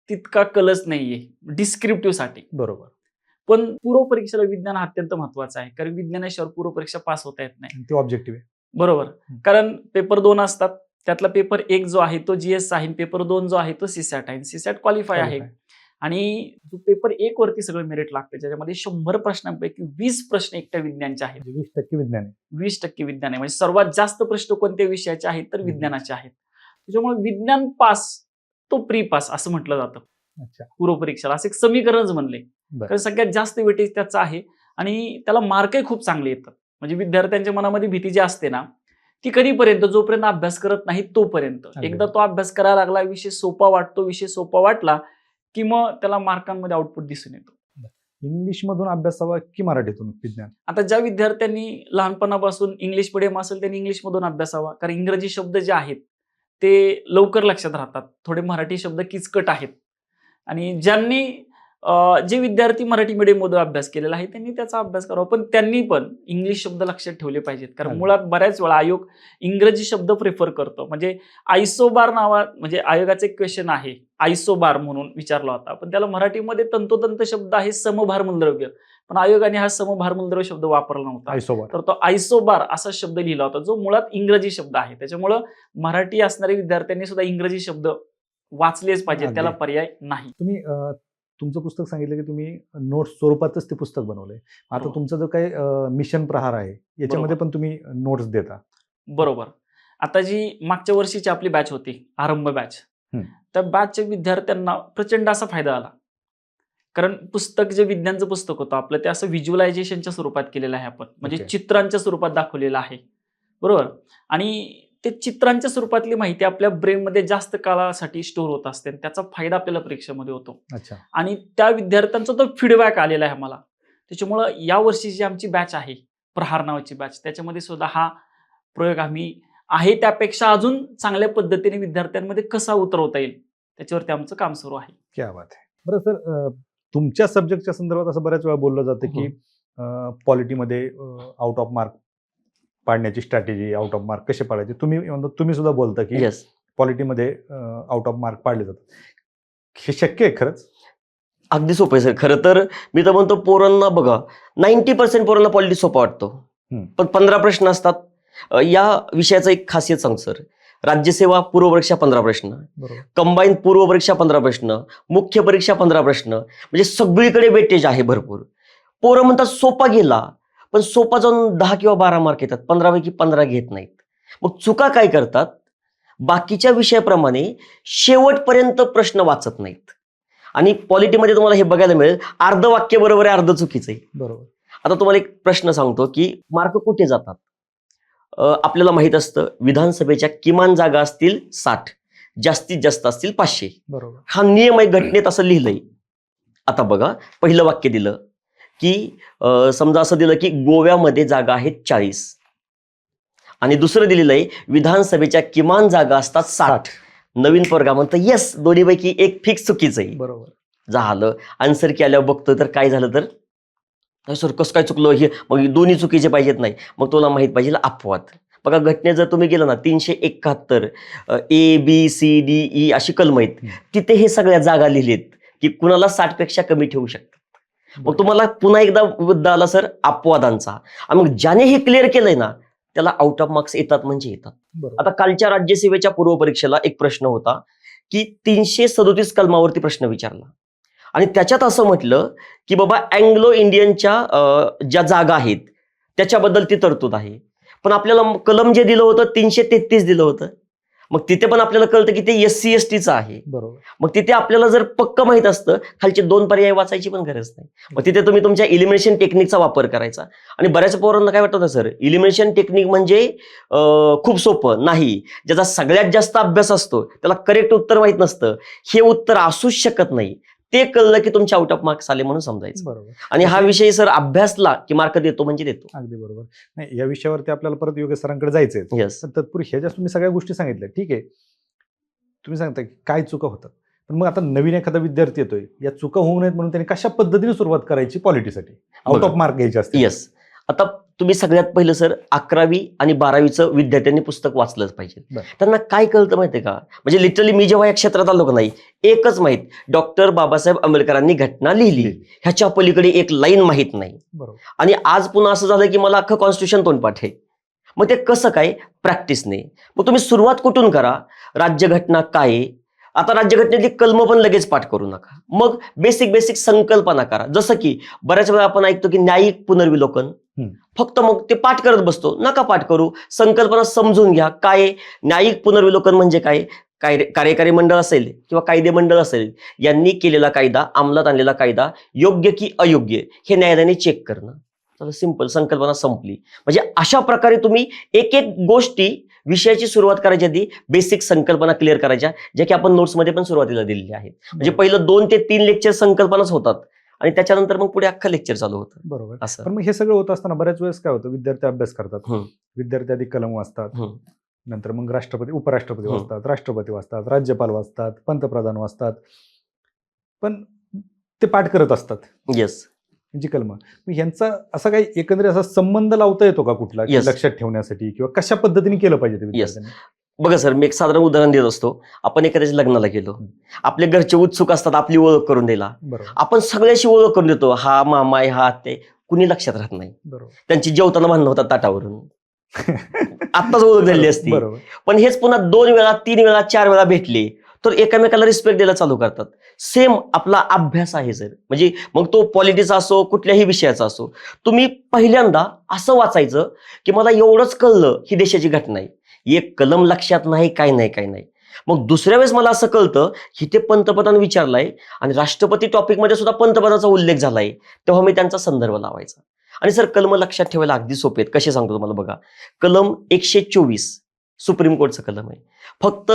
तितका कलच नाहीये डिस्क्रिप्टिव्ह साठी. बरोबर. पण पूर्व परीक्षेला विज्ञान हा अत्यंत महत्वाचं आहे, कारण विज्ञानाशिवाय पूर्व परीक्षा पास होता येत नाही. ते ऑब्जेक्टिव्ह आहे. बरोबर. कारण पेपर 2 असतात, त्यातला पेपर 1 जो आहे तो GS आहे, पेपर 2 जो आहे तो CSAT आहे. CSAT क्वालिफाय आहे. आणि जो पेपर 1 वरती सगळं मेरिट लागतं, ज्याच्यामध्ये 100 प्रश्नांपैकी 20 प्रश्न एकट्या विज्ञानचे आहेत. 20% विज्ञान आहे. 20% विज्ञान आहे. म्हणजे सर्वात जास्त प्रश्न कोणत्या विषयाचे आहेत तर विज्ञानाचे आहेत. त्याच्यामुळे विज्ञान पास तो प्री पास असं म्हटलं जातं. अच्छा. पूर्व परीक्षेला असं एक समीकरणच बनले, कारण सगळ्यात जास्त वेटेज त्याचं आहे आणि त्याला मार्कही खूप चांगले येतात. म्हणजे विद्यार्थ्यांच्या मनामध्ये भीती जी असते ना ती कधीपर्यंत, जोपर्यंत अभ्यास करत नाही तोपर्यंत. एकदा तो अभ्यास करायला लागला, विषय सोपा वाटला की मग त्याला मार्कांमध्ये आउटपुट दिसून येतो. इंग्लिश मधून अभ्यासावा की मराठीतून विज्ञान? आता ज्या विद्यार्थ्यांनी लहानपणापासून इंग्लिश मिडियम असेल त्यांनी इंग्लिश मधून अभ्यासावा, कारण इंग्रजी शब्द जे आहेत ते लवकर लक्षात राहतात. थोडे मराठी शब्द किचकट आहेत. आणि ज्यांनी जे विद्यार्थी मराठी मीडियम मधून अभ्यास केलेला आहे त्यांनी त्याचा अभ्यास करावा, पण त्यांनी पण इंग्लिश शब्द लक्षात ठेवले पाहिजेत. कारण मुळात बऱ्याच वेळा आयोग इंग्रजी शब्द प्रिफर करतो. म्हणजे आयसोबार म्हणजे आयोगाचे क्वेश्चन आहे, आयसोबार म्हणून विचारला होता, पण त्याला मराठीमध्ये तंतोतंत शब्द आहे समभार मूलद्रव्य, पण आयोगाने हा समभार मूलद्रव्य शब्द वापरला नव्हता, तर तो आयसोबार असा शब्द लिहिला होता, जो मुळात इंग्रजी शब्द आहे. त्याच्यामुळं मराठी असणाऱ्या विद्यार्थ्यांनी सुद्धा इंग्रजी शब्द वाचलेच पाहिजे, त्याला पर्याय नाही. तुम्ही तुमचं पुस्तक सांगितलं की तुम्ही नोट्स स्वरूपातच ते पुस्तक बनवलंय. आता तुमचा जो काही मिशन प्रहार आहे याच्यामध्ये पण तुम्ही नोट्स देता? बरोबर. आता जी मागच्या वर्षीची आपली बॅच होती, आरंभ बॅच, त्या बॅचच्या विद्यार्थ्यांना प्रचंड असा फायदा आला. कारण पुस्तक जे विज्ञानचं पुस्तक होतं आपलं ते असं व्हिज्युअलायझेशनच्या स्वरूपात केलेलं आहे आपण, म्हणजे चित्रांच्या स्वरूपात दाखवलेलं आहे. बरोबर. आणि ते चित्रांच्या स्वरूपातली माहिती आपल्या ब्रेनमध्ये जास्त काळासाठी स्टोअर होत असते आणि त्याचा फायदा आपल्याला परीक्षेमध्ये होतो. अच्छा. आणि त्या विद्यार्थ्यांचा तो फीडबॅक आलेला आहे आम्हाला. त्याच्यामुळं या वर्षी जी आमची बॅच आहे, प्रहार नावाची बॅच, त्याच्यामध्ये सुद्धा हा प्रयोग आम्ही आहे त्यापेक्षा अजून चांगल्या पद्धतीने विद्यार्थ्यांमध्ये कसा उतरवता येईल त्याच्यावरती आमचं काम सुरू आहे. क्या बात आहे. बरं सर, तुमच्या सब्जेक्टच्या संदर्भात असं बऱ्याच वेळा बोललं जातं की पॉलिटीमध्ये आउट ऑफ मार्क पाडण्याची स्ट्रॅटेजी, आउट ऑफ मार्क कसे पाडायचे, तुम्ही सुद्धा बोलता की येस. पॉलिटीमध्ये आउट ऑफ मार्क पाडले जातात. हे शक्य आहे खरंच? अगदी सोपं आहे सर. खरं तर मी तर म्हणतो पोरांना बघा 90% पोरांना पॉलिटिक्स सोपा वाटतो. पण 15 प्रश्न असतात. या विषयाचा एक खासियत सांगतो सर. राज्यसेवा पूर्व परीक्षा 15 प्रश्न, बरोबर. कंबाईन पूर्व परीक्षा 15 प्रश्न, मुख्य परीक्षा 15 प्रश्न, म्हणजे सगळीकडे वेटेज आहे भरपूर. पोरं म्हणतात सोपा गेला, पण सोपा जाऊन 10 किंवा 12 मार्क येतात, 15 पैकी 15 घेत नाहीत. मग चुका काय करतात, बाकीच्या विषयाप्रमाणे शेवटपर्यंत प्रश्न वाचत नाहीत. आणि पॉलिटीमध्ये तुम्हाला हे बघायला मिळेल, अर्ध वाक्य बरोबर आहे, अर्ध चुकीचं आहे. बरोबर. आता तुम्हाला एक प्रश्न सांगतो की मार्क कुठे जातात. आपल्याला माहित असतं विधानसभेच्या किमान जागा असतील 60, जास्तीत जास्त असतील 500. बरोबर. हा नियम आहे, घटनेत असं लिहिलंय. आता बघा, पहिलं वाक्य दिलं की समजा असं दिलं की गोव्यामध्ये जागा आहेत 40, आणि दुसरं दिलेलं आहे विधानसभेच्या किमान जागा असतात 60. नवीन पोरगा म्हणतं येस, दोन्हीपैकी एक फिक्स चुकीचं आहे. बरोबर. झालं. आन्सर की आल्यावर बघतो तर काय झालं, तर सर कसं काय चुकलं हे, मग दोन्ही चुकीचे पाहिजेत. नाही, मग तुला माहित पाहिजे अपवाद. बघा घटनेत जर तुम्ही गेलं ना 371 ABCDE अशी कलम आहेत, तिथे हे सगळ्या जागा लिहिलेत की कुणाला 60 पेक्षा कमी ठेवू शकतात. मग तुम्हाला पुन्हा एकदा मुद्दा आला सर अपवादांचा. आणि मग ज्याने हे क्लिअर केलंय ना त्याला आउट ऑफ मार्क्स येतात म्हणजे येतात. बरोबर. आता कालच्या राज्यसेवेच्या पूर्व परीक्षेला एक प्रश्न होता की 337 कलमावरती प्रश्न विचारला, आणि त्याच्यात असं म्हटलं की बाबा अँग्लो इंडियनच्या ज्या जागा आहेत त्याच्याबद्दल ती तरतूद आहे. पण आपल्याला कलम जे दिलं होतं 333 दिलं होतं. मग तिथे पण आपल्याला कळतं की ते SC STचं आहे. बरोबर. मग तिथे आपल्याला जर पक्क माहित असतं, खालचे 2 पर्याय वाचायची पण गरज नाही. मग तिथे तुम्ही तुमच्या इलिमिनेशन टेक्निकचा वापर करायचा. आणि बऱ्याच पोरांना काय वाटतं सर, इलिमिनेशन टेक्निक म्हणजे खूप सोपं नाही. ज्याचा सगळ्यात जास्त अभ्यास असतो त्याला करेक्ट उत्तर माहित नसतं. हे उत्तर असूच शकत नाही. ते कळलं की तुमचे आउट ऑफ मार्क्स आले म्हणून समजायचं. बरोबर. आणि हा विषय सर अभ्यासला की मार्क देतो म्हणजे देतो. अगदी बरोबर. नाही, या विषयावरती आपल्याला परत योगेश सरांकडे जायचंय. येस. पण तत्पूर्वी ह्या ज्या तुम्ही सगळ्या गोष्टी सांगितल्या, ठीक आहे, तुम्ही सांगता की काय चुका होतात, पण मग आता नवीन एखादा विद्यार्थी येतोय, या चुका होऊ नयेत म्हणून त्यांनी कशा पद्धतीने सुरुवात करायची पॉलिटीसाठी, आउट ऑफ मार्क घ्यायचे असते? येस. आता तुम्ही सगळ्यात पहिलं सर 11वी आणि 12वीचं विद्यार्थ्यांनी पुस्तक वाचलंच पाहिजे. बरं. त्यांना काय कळतं माहितीये का, म्हणजे लिटरली मी जेव्हा या क्षेत्रात आलो का नाही, एकच माहित, डॉक्टर बाबासाहेब आंबेडकरांनी घटना लिहिली, ह्याच्या पलीकडे एक लाईन माहित नाही. बरोबर. आणि आज पुन्हा असं झालं की मला अख्खं कॉन्स्टिट्यूशन तोंडपाठ आहे. मग ते कसं काय, प्रॅक्टिसने. मग तुम्ही सुरुवात कुठून करा, राज्यघटना काय आहे. आता राज्यघटनेतली कलम पण लगेच पाठ करू नका. मग बेसिक संकल्पना करा. जसं की बऱ्याच वेळा आपण ऐकतो की न्यायिक पुनर्विलोकन, फक्त मग ते पाठ करत बसतो. नका पाठ करू, संकल्पना समजून घ्या. काय न्यायिक पुनर्विलोकन म्हणजे काय, कार्यकारी मंडळ असेल किंवा कायदे मंडळ असेल, यांनी केलेला कायदा, अंमलात आणलेला कायदा योग्य की अयोग्य हे न्यायालयाने चेक करणं. तर सिंपल, संकल्पना संपली. म्हणजे अशा प्रकारे तुम्ही एक एक गोष्टी विषयाची सुरुवात करायच्या आधी बेसिक संकल्पना क्लिअर करायच्या, ज्या की आपण नोट्समध्ये पण सुरुवातीला दिलेल्या आहेत. म्हणजे पहिलं 2 ते 3 लेक्चर संकल्पनाच होतात आणि त्याच्यानंतर मग पुढे अख्खा लेक्चर चालू होतं. बरोबर. असं. पण मग हे सगळं होत असताना बऱ्याच वेळेस काय होतं, विद्यार्थी अभ्यास करतात, विद्यार्थी आधी कलम वाचतात, नंतर मग राष्ट्रपती, उपराष्ट्रपती वाचतात, राष्ट्रपती वाचतात, राज्यपाल वाचतात, पंतप्रधान वाचतात, पण ते पाठ करत असतात. येस. जी कलम, ह्यांचा असा काही एकंदरीत असा संबंध लावता येतो का कुठला, की Yes. लक्षात ठेवण्यासाठी, किंवा कशा पद्धतीने केलं पाहिजे ते विद्यार्थ्यांनी? बघा सर, मी एक साधारण उदाहरण देत असतो. आपण एखाद्याच्या लग्नाला गेलो, आपले घरचे उत्सुक असतात आपली ओळख करून द्यायला. बरोबर. आपण सगळ्याशी ओळख करून देतो, हा मामा आहे, हा ते, कुणी लक्षात राहत नाही. बरोबर. त्यांची जेवताना भांडणं होतात ताटावरून. आत्ताच ओळख झाली असती. बरोबर. पण हेच पुन्हा 2 वेळा 3 वेळा 4 वेळा भेटले तर एकमेकाला रिस्पेक्ट द्यायला चालू करतात. सेम आपला अभ्यास आहे सर. म्हणजे मग तो पॉलिटिक्स असो, कुठल्याही विषयाचा असो, तुम्ही पहिल्यांदा असं वाचायचं की मला एवढंच कळलं ही देशाची घटना आहे, एक कलम लक्षात नाही, काय नाही. मग दुसऱ्या वेळेस मला असं कळतं की ते पंतप्रधान विचारलाय आणि राष्ट्रपती टॉपिकमध्ये सुद्धा पंतप्रधानाचा उल्लेख झालाय, तेव्हा मी त्यांचा संदर्भ लावायचा. आणि सर कलम लक्षात ठेवायला अगदी सोपे आहेत. कसे सांगतो तुम्हाला बघा, कलम 124 सुप्रीम कोर्टचं कलम आहे. फक्त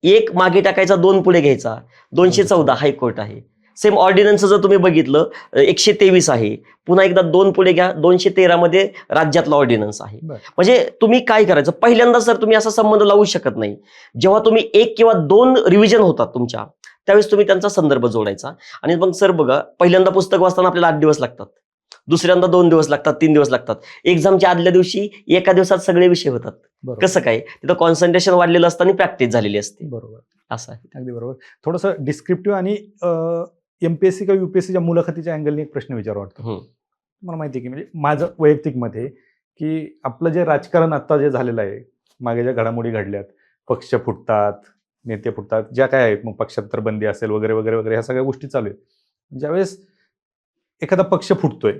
एक मागे टाकायचा, 2 पुढे घ्यायचा. 214 हायकोर्ट आहे. सेम ऑर्डिनन्स जर तुम्ही बघितलं 123 आहे. पुन्हा एकदा 2 पुढे घ्या, 213 मध्ये राज्यातला ऑर्डिनन्स आहे. बरं. म्हणजे तुम्ही काय करायचं, पहिल्यांदा सर तुम्ही असा संबंध लावू शकत नाही. जेव्हा तुम्ही 1 किंवा 2 रिव्हिजन होतात तुमच्या, त्यावेळेस तुम्ही त्यांचा संदर्भ जोडायचा. आणि मग सर बघा, पहिल्यांदा पुस्तक वाचताना आपल्याला 8 दिवस लागतात, दुसऱ्यांदा 2 दिवस लागतात, 3 दिवस लागतात. एक्झामच्या आदल्या दिवशी एका दिवसात सगळे विषय होतात. बरोबर. कसं काय, तिथं कॉन्सन्ट्रेशन वाढलेलं असतं आणि प्रॅक्टिस झालेली असते. बरोबर, असं आहे. अगदी बरोबर. थोडंसं डिस्क्रिप्टिव्ह आणि एमपीएससी किंवा युपीएससीच्या मुलाखतीच्या अँगलने एक प्रश्न विचारू वाटतो. हम्म. मला माहिती आहे की म्हणजे माझं वैयक्तिक मत आहे की आपलं जे राजकारण आता जे झालेलं आहे, मागे ज्या घडामोडी घडल्यात, पक्ष फुटतात, नेते फुटतात, ज्या काय आहेत, मग पक्षांतर बंदी असेल वगैरे वगैरे वगैरे, ह्या सगळ्या गोष्टी चालू आहेत. ज्यावेळेस एखादा पक्ष फुटतोय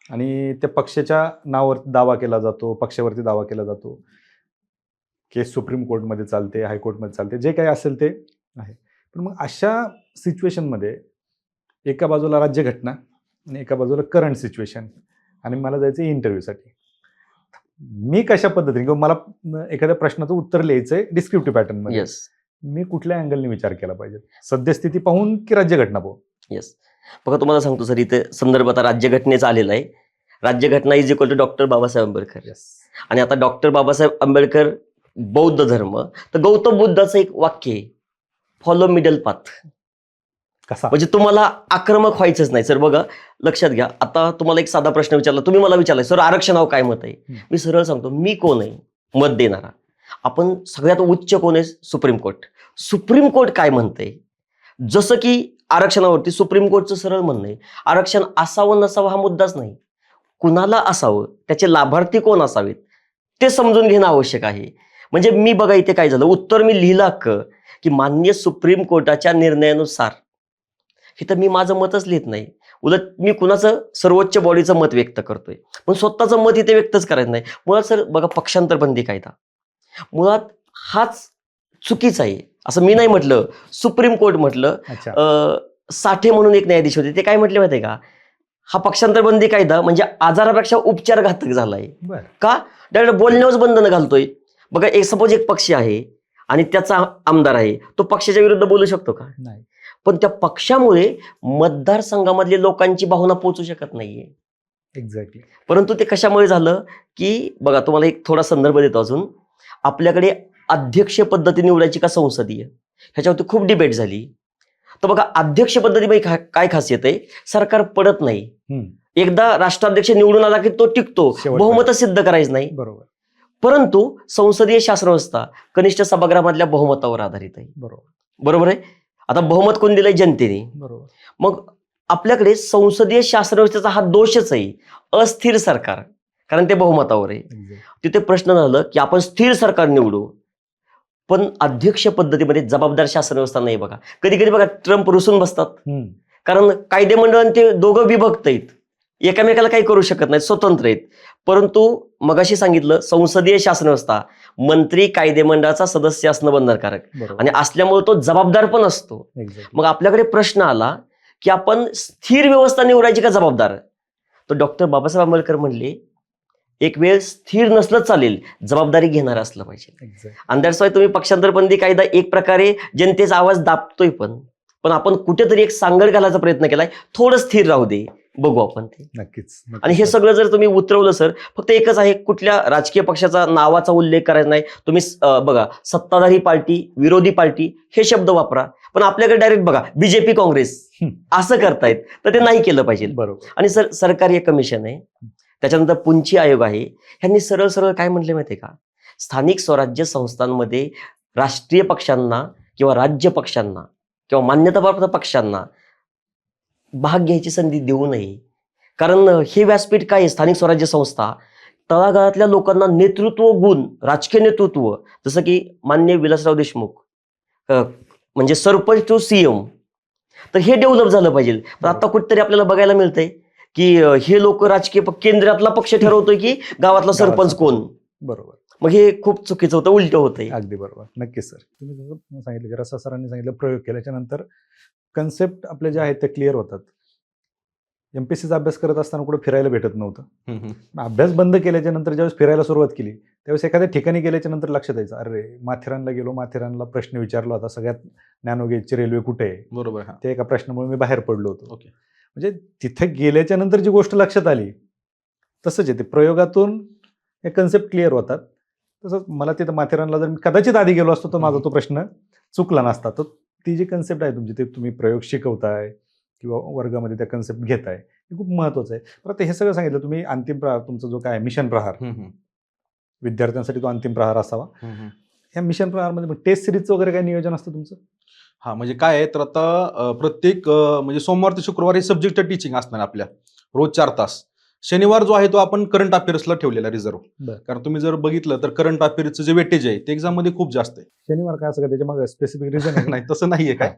आणि त्या पक्षाच्या नावावर दावा केला जातो, पक्षावरती दावा केला जातो, केस सुप्रीम कोर्टमध्ये चालते, हायकोर्टमध्ये चालते, जे काही असेल ते आहे. पण मग अशा सिच्युएशनमध्ये एका बाजूला राज्यघटना आणि एका बाजूला करंट सिच्युएशन, आणि मला जायचं इंटरव्ह्यूसाठी. मी कशा पद्धतीने, किंवा मला एखाद्या प्रश्नाचं उत्तर लिहायचंय डिस्क्रिप्टिव्ह पॅटर्नमध्ये, येस मी कुठल्या अँगलने विचार केला पाहिजे, सद्यस्थिती पाहून की राज्यघटना पाहून? येस बघा, तुम्हाला सांगतो सर, इथे संदर्भ आता राज्यघटनेचा आलेला आहे. राज्यघटना is equal to doctor Babasaheb Ambedkar. Yes. आणि आता डॉक्टर बाबासाहेब आंबेडकर बौद्ध धर्म, तर गौतम बुद्धाचं एक वाक्य आहे, फॉलो मिडल पाथ. कसा? म्हणजे तुम्हाला आक्रमक व्हायचंच नाही. सर बघा, लक्षात घ्या, आता तुम्हाला एक साधा प्रश्न विचारला, तुम्ही मला विचारलाय सर आरक्षणावर काय मत आहे. मी सरळ सांगतो, मी कोण आहे मत देणारा. आपण सगळ्यात उच्च कोण आहे, सुप्रीम कोर्ट. सुप्रीम कोर्ट काय म्हणतंय, जसं की आरक्षणावरती सुप्रीम कोर्टचं सरळ म्हणणं आहे, आरक्षण असावं नसावं हा मुद्दाच नाही, कुणाला असावं, त्याचे लाभार्थी कोण असावेत ते समजून घेणं आवश्यक आहे. म्हणजे मी बघा इथे काय झालं, उत्तर मी लिहिलं की माननीय सुप्रीम कोर्टाच्या निर्णयानुसार, इथं मी माझं मतच लिहित नाही, उलट मी कुणाचं सर्वोच्च बॉडीचं मत व्यक्त करतोय, पण स्वतःचं मत इथे व्यक्तच करायचं नाही. मुळात सर बघा, पक्षांतर बंदी कायदा मुळात हाच चुकीचा आहे असं मी नाही म्हटलं, सुप्रीम कोर्ट म्हटलं. अच्छा. साठे म्हणून एक न्यायाधीश होते, ते काय म्हटले माहिती आहे का, हा पक्षांतर बंदी कायदा म्हणजे आजारापेक्षा उपचार घातक झालाय. बरं. का, डायरेक्ट बोलण्यावरच बंधन घालतोय. बघा, एक सपोज एक पक्षी आहे आणि त्याचा आमदार आहे, तो पक्षाच्या विरुद्ध बोलू शकतो का? नाही. पण त्या पक्षामुळे मतदारसंघामधले लोकांची भावना पोहोचू शकत नाहीये. एक्झॅक्टली. परंतु ते कशामुळे झालं की, बघा तुम्हाला एक थोडा संदर्भ देतो अजून. आपल्याकडे अध्यक्ष पद्धती निवडायची का संसदीय, ह्याच्यावरती खूप डिबेट झाली. तर बघा, अध्यक्ष पद्धतीमध्ये काय खासियत आहे, सरकार पडत नाही. एकदा राष्ट्राध्यक्ष निवडून आला की तो टिकतो, बहुमत सिद्ध करायचं नाही. बरोबर. परंतु संसदीय शासनव्यवस्था कनिष्ठ सभागृहामधल्या बहुमतावर आधारित आहे. बरोबर. बरोबर आहे. आता बहुमत कोण दिलंय, जनतेने. बरोबर. मग आपल्याकडे संसदीय शासनव्यवस्थेचा हा दोषच आहे, अस्थिर सरकार, कारण ते बहुमतावर आहे. तिथे प्रश्न झालं की आपण स्थिर सरकार निवडू, पण अध्यक्ष पद्धतीमध्ये जबाबदार शासन व्यवस्था नाही. बघा, कधी कधी बघा ट्रम्प रुसून बसतात, कारण कायदेमंडळ ते दोघं विभक्त आहेत, एकामेकाला काही करू शकत नाहीत, स्वतंत्र आहेत. परंतु मगाशी सांगितलं, संसदीय शासन व्यवस्था, मंत्री कायदेमंडळाचा सदस्य असणं बंधनकारक, आणि असल्यामुळे तो जबाबदार पण असतो. मग आपल्याकडे प्रश्न आला की आपण स्थिर व्यवस्था निवडायची का जबाबदार, तर डॉक्टर बाबासाहेब आंबेडकर म्हणले एक वेळ स्थिर नसलं चालेल, जबाबदारी घेणार असलं पाहिजे. आणि दॅट्स वाय तुम्ही पक्षांतर बंदी कायदा एक प्रकारे जनतेचा आवाज दाबतोय, पण आपण कुठेतरी एक सांगड घालायचा प्रयत्न केलाय, थोडं स्थिर राहू दे, बघू आपण ते. नक्कीच. आणि हे सगळं जर तुम्ही उतरवलं सर, फक्त एकच आहे, कुठल्या राजकीय पक्षाचा नावाचा उल्लेख करायचा नाही. तुम्ही बघा, सत्ताधारी पार्टी, विरोधी पार्टी हे शब्द वापरा, पण आपल्याकडे डायरेक्ट बघा बीजेपी काँग्रेस असं करतायत, तर ते नाही केलं पाहिजे. बरोबर. आणि सर सरकारी कमिशन आहे, त्याच्यानंतर पुंची आयोग आहे, ह्यांनी सरळ सरळ काय म्हटले माहितीये का, स्थानिक स्वराज्य संस्थांमध्ये राष्ट्रीय पक्षांना किंवा राज्य पक्षांना किंवा मान्यताप्राप्त पक्षांना भाग घ्यायची संधी देऊ नये. कारण हे व्यासपीठ काय आहे, स्थानिक स्वराज्य संस्था तळागाळातल्या लोकांना नेतृत्व गुण, राजकीय नेतृत्व, जसं की माननीय विलासराव देशमुख, म्हणजे सरपंच टू सीएम, तर हे डेव्हलप झालं पाहिजे. पण आता कुठेतरी आपल्याला बघायला मिळतंय की हे लोक राजकीय केंद्रातला पक्ष ठरवतोय की गावातला सरपंच कोण. बरोबर. मग हे खूप चुकीचं होतं, उलट होतंय. अगदी बरोबर. नक्कीच सर, तुम्ही जसं सांगितलं की रसा सरांनी सांगितलं, प्रयोग केल्याच्या नंतर कन्सेप्ट आपले जे आहेत ते क्लिअर होतात. MPSCचा अभ्यास करत असताना कुठे फिरायला भेटत नव्हतं. हम्म, हम्म. पण अभ्यास बंद केल्याच्या नंतर ज्यावेळेस फिरायला सुरुवात केली त्यावेळेस एखाद्या ठिकाणी गेल्याच्या नंतर लक्षात यायचं, अरे माथेरानला गेलो, माथेरानला प्रश्न विचारला होता सगळ्यात नॅनोगेजची रेल्वे कुठे आहे, बरोबर. हा. ते एका प्रश्नामुळे मी बाहेर पडलो होतो. ओके. म्हणजे तिथे गेल्याच्या नंतर जी गोष्ट लक्षात आली तसंच आहे, ते प्रयोगातून हे कन्सेप्ट क्लिअर होतात. तसंच मला तिथं माथेरानला जर मी कदाचित आधी गेलो असतो तर माझा तो प्रश्न चुकला नसता. तर ती जी कन्सेप्ट आहे तुमची, ते तुम्ही प्रयोग शिकवताय किंवा वर्गामध्ये त्या कन्सेप्ट घेताय, हे खूप महत्त्वाचं आहे. परत हे सगळं सांगितलं तुम्ही, अंतिम प्रहार तुमचा जो काय मिशन प्रहार, हम्म, हम्म. विद्यार्थ्यांसाठी तो अंतिम प्रहार असावा. हम्म, हम्म. ह्या मिशन प्रहारमध्ये टेस्ट सिरीजचं वगैरे काय नियोजन असतं तुमचं? हा, म्हणजे काय आहे तर आता प्रत्येक म्हणजे सोमवार ते शुक्रवार हे सब्जेक्ट टीचिंग असणार आपल्या रोज 4 तास. शनिवार जो आहे तो आपण करंट अफेअर्सला ठेवलेला रिझर्व. बरं. कारण तुम्ही जर बघितलं तर करंट अफेअर्सचं जे वेटेज आहे ते एक्झाम मध्ये खूप जास्त आहे. शनिवार काय असं काय त्याच्या मागे स्पेसिफिक रिझन आहे? नाही तसं नाहीये काय,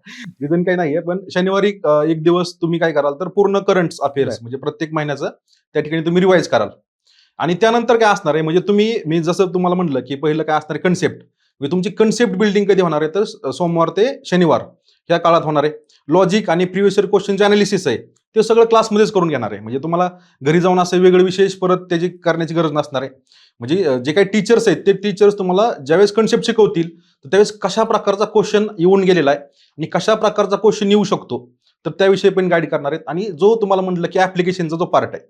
रिझन काही नाहीये. पण शनिवारी एक दिवस तुम्ही काय कराल तर पूर्ण करंट अफेअर्स म्हणजे प्रत्येक महिन्याचं त्या ठिकाणी तुम्ही रिवाईज कराल. आणि त्यानंतर काय असणार आहे, म्हणजे मी जसं तुम्हाला म्हटलं की पहिलं काय असणार आहे कन्सेप्ट, म्हणजे तुमची कन्सेप्ट बिल्डिंग कधी होणार आहे तर सोमवार ते शनिवार ह्या काळात होणार आहे. लॉजिक आणि प्रिव्हियस इयर क्वेश्चनचे अनालिसिस आहे ते सगळं क्लासमध्येच करून घेणार आहे. म्हणजे तुम्हाला घरी जाऊन असं वेगळं विशेष परत त्याची करण्याची गरज नसणार आहे. म्हणजे जे काही टीचर्स आहेत ते टीचर्स तुम्हाला ज्यावेळेस कन्सेप्ट शिकवतील तर त्यावेळेस कशा प्रकारचा क्वेश्चन येऊन गेलेला आहे आणि कशा प्रकारचा क्वेश्चन येऊ शकतो तर त्याविषयी पण गाईड करणार आहेत. आणि जो तुम्हाला म्हटलं की ऍप्लिकेशनचा जो पार्ट आहे,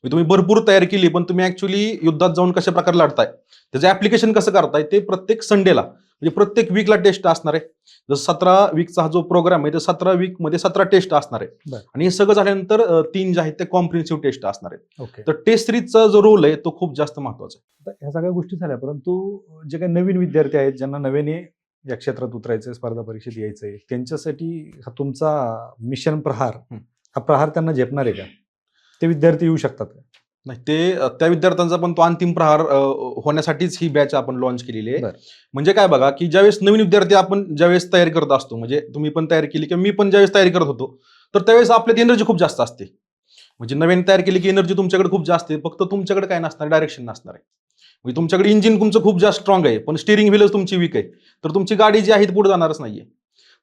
म्हणजे तुम्ही भरपूर तयारी केली पण तुम्ही ऍक्च्युली युद्धात जाऊन कशा प्रकारे लढताय त्याचं ऍप्लिकेशन कसं करताय ते प्रत्येक संडेला म्हणजे प्रत्येक वीकला टेस्ट असणार आहे. जसं 17 वीकचा हा जो प्रोग्राम आहे तर 17 वीक मध्ये 17 टेस्ट असणार आहे. बरं. आणि हे सगळं झाल्यानंतर 3 जे आहेत ते कॉम्प्रिहेन्सिव्ह टेस्ट असणार आहेत. ओके. तर टेस्ट सिरीजचा जो रोल आहे तो खूप जास्त महत्वाचा आहे. आता ह्या सगळ्या गोष्टी झाल्या, परंतु जे काही नवीन विद्यार्थी आहेत ज्यांना नव्याने या क्षेत्रात उतरायचंय, स्पर्धा परीक्षेत यायचंय, त्यांच्यासाठी हा तुमचा मिशन प्रहार, हा प्रहार त्यांना झेपणार आहे का? ते विद्यार्थी येऊ शकतात का? नाही, ते त्या विद्यार्थ्यांचा पण तो अंतिम प्रहार होण्यासाठीच ही बॅच आपण लॉन्च केलेली आहे. बरं. म्हणजे काय बघा की ज्यावेळेस नवीन विद्यार्थी आपण ज्यावेळेस तयारी करत असतो, म्हणजे तुम्ही पण तयारी केली किंवा मी पण ज्यावेळेस तयारी करत होतो तर त्यावेळेस आपल्यात एनर्जी खूप जास्त असते. म्हणजे नवीन तयारी केली की एनर्जी तुमच्याकडे खूप जास्त आहे, फक्त तुमच्याकडे काय नसणार, डायरेक्शन नसणार आहे. म्हणजे तुमच्याकडे इंजिन तुमचं खूप जास्त स्ट्रॉंग आहे पण स्टिअरिंग व्हीलच तुमची वीक आहे तर तुमची गाडी जी आहे ती पुढे जाणारच नाहीये.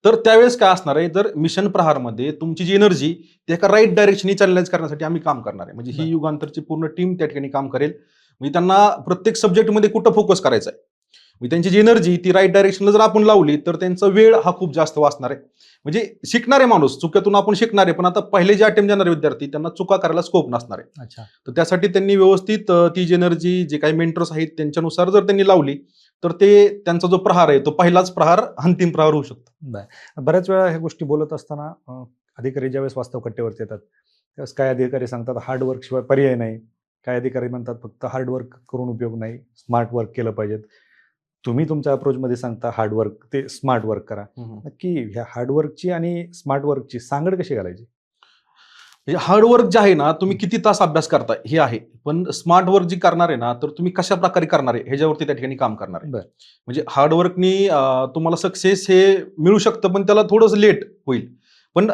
तर त्यावेळेस काय असणार आहे, तर मिशन प्रहारमध्ये तुमची जी एनर्जी ती एका राईट डायरेक्शननी चॅनलाइज करण्यासाठी आम्ही काम करणार आहे. म्हणजे ही युगांतरची पूर्ण टीम त्या ठिकाणी काम करेल. म्हणजे त्यांना प्रत्येक सब्जेक्टमध्ये कुठं फोकस करायचा आहे, म्हणजे त्यांची जी एनर्जी ती राईट डायरेक्शनला जर आपण लावली तर त्यांचा वेळ हा खूप जास्त वाचणार आहे. म्हणजे शिकणारे माणूस, चुक्यातून आपण शिकणारे, पण आता पहिले जे अटेम्प्ट देणारे विद्यार्थी त्यांना चुका करायला स्कोप नसणार आहे. अच्छा. तर त्यासाठी त्यांनी व्यवस्थित ती जी एनर्जी जे काही मेंटर्स आहेत त्यांच्यानुसार जर त्यांनी लावली तर ते त्यांचा जो प्रहार आहे तो पहिलाच प्रहार अंतिम प्रहार होऊ शकतो. बऱ्याच वेळा ह्या गोष्टी बोलत असताना अधिकारी ज्यावेळेस वास्तव कट्टेवरती येतात त्यावेळेस काय अधिकारी सांगतात हार्डवर्क शिवाय पर्याय नाही, काय अधिकारी म्हणतात फक्त हार्डवर्क करून उपयोग नाही, स्मार्ट वर्क केलं पाहिजेत. तुम्ही तुमच्या अप्रोचमध्ये सांगता हार्डवर्क ते स्मार्ट वर्क करा. नक्की ह्या हार्डवर्कची आणि स्मार्ट वर्कची सांगड कशी घालायची? म्हणजे हार्डवर्क जे आहे ना, तुम्ही किती तास अभ्यास करताय हे आहे, पण स्मार्ट वर्क जी करणार आहे ना तर तुम्ही कशा प्रकारे करणार आहे ह्याच्यावरती त्या ठिकाणी काम करणार आहे. बरं. म्हणजे हार्डवर्कनी तुम्हाला सक्सेस हे मिळू शकतं पण त्याला थोडंसं लेट होईल. पण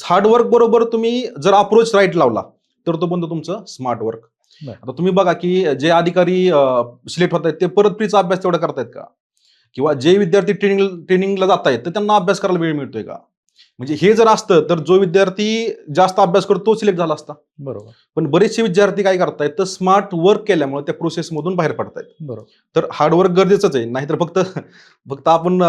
हार्डवर्क बरोबर तुम्ही जर अप्रोच राईट लावला तर तो बनतो तुमचं स्मार्ट वर्क. बरं. आता तुम्ही बघा की जे अधिकारी सिलेक्ट होत आहेत ते परत प्रीचा अभ्यास तेवढा करतायत का, किंवा जे विद्यार्थी ट्रेनिंगला जात आहेत तर त्यांना अभ्यास करायला वेळ मिळतोय का? म्हणजे हे जर असतं तर जो विद्यार्थी जास्त अभ्यास करतो तो सिलेक्ट झाला असता. बरोबर. पण बरेचसे विद्यार्थी काय करतायत तर स्मार्ट वर्क केल्यामुळे त्या प्रोसेसमधून बाहेर पडतायत. बरोबर. तर हार्डवर्क गरजेचंच आहे, नाहीतर फक्त आपण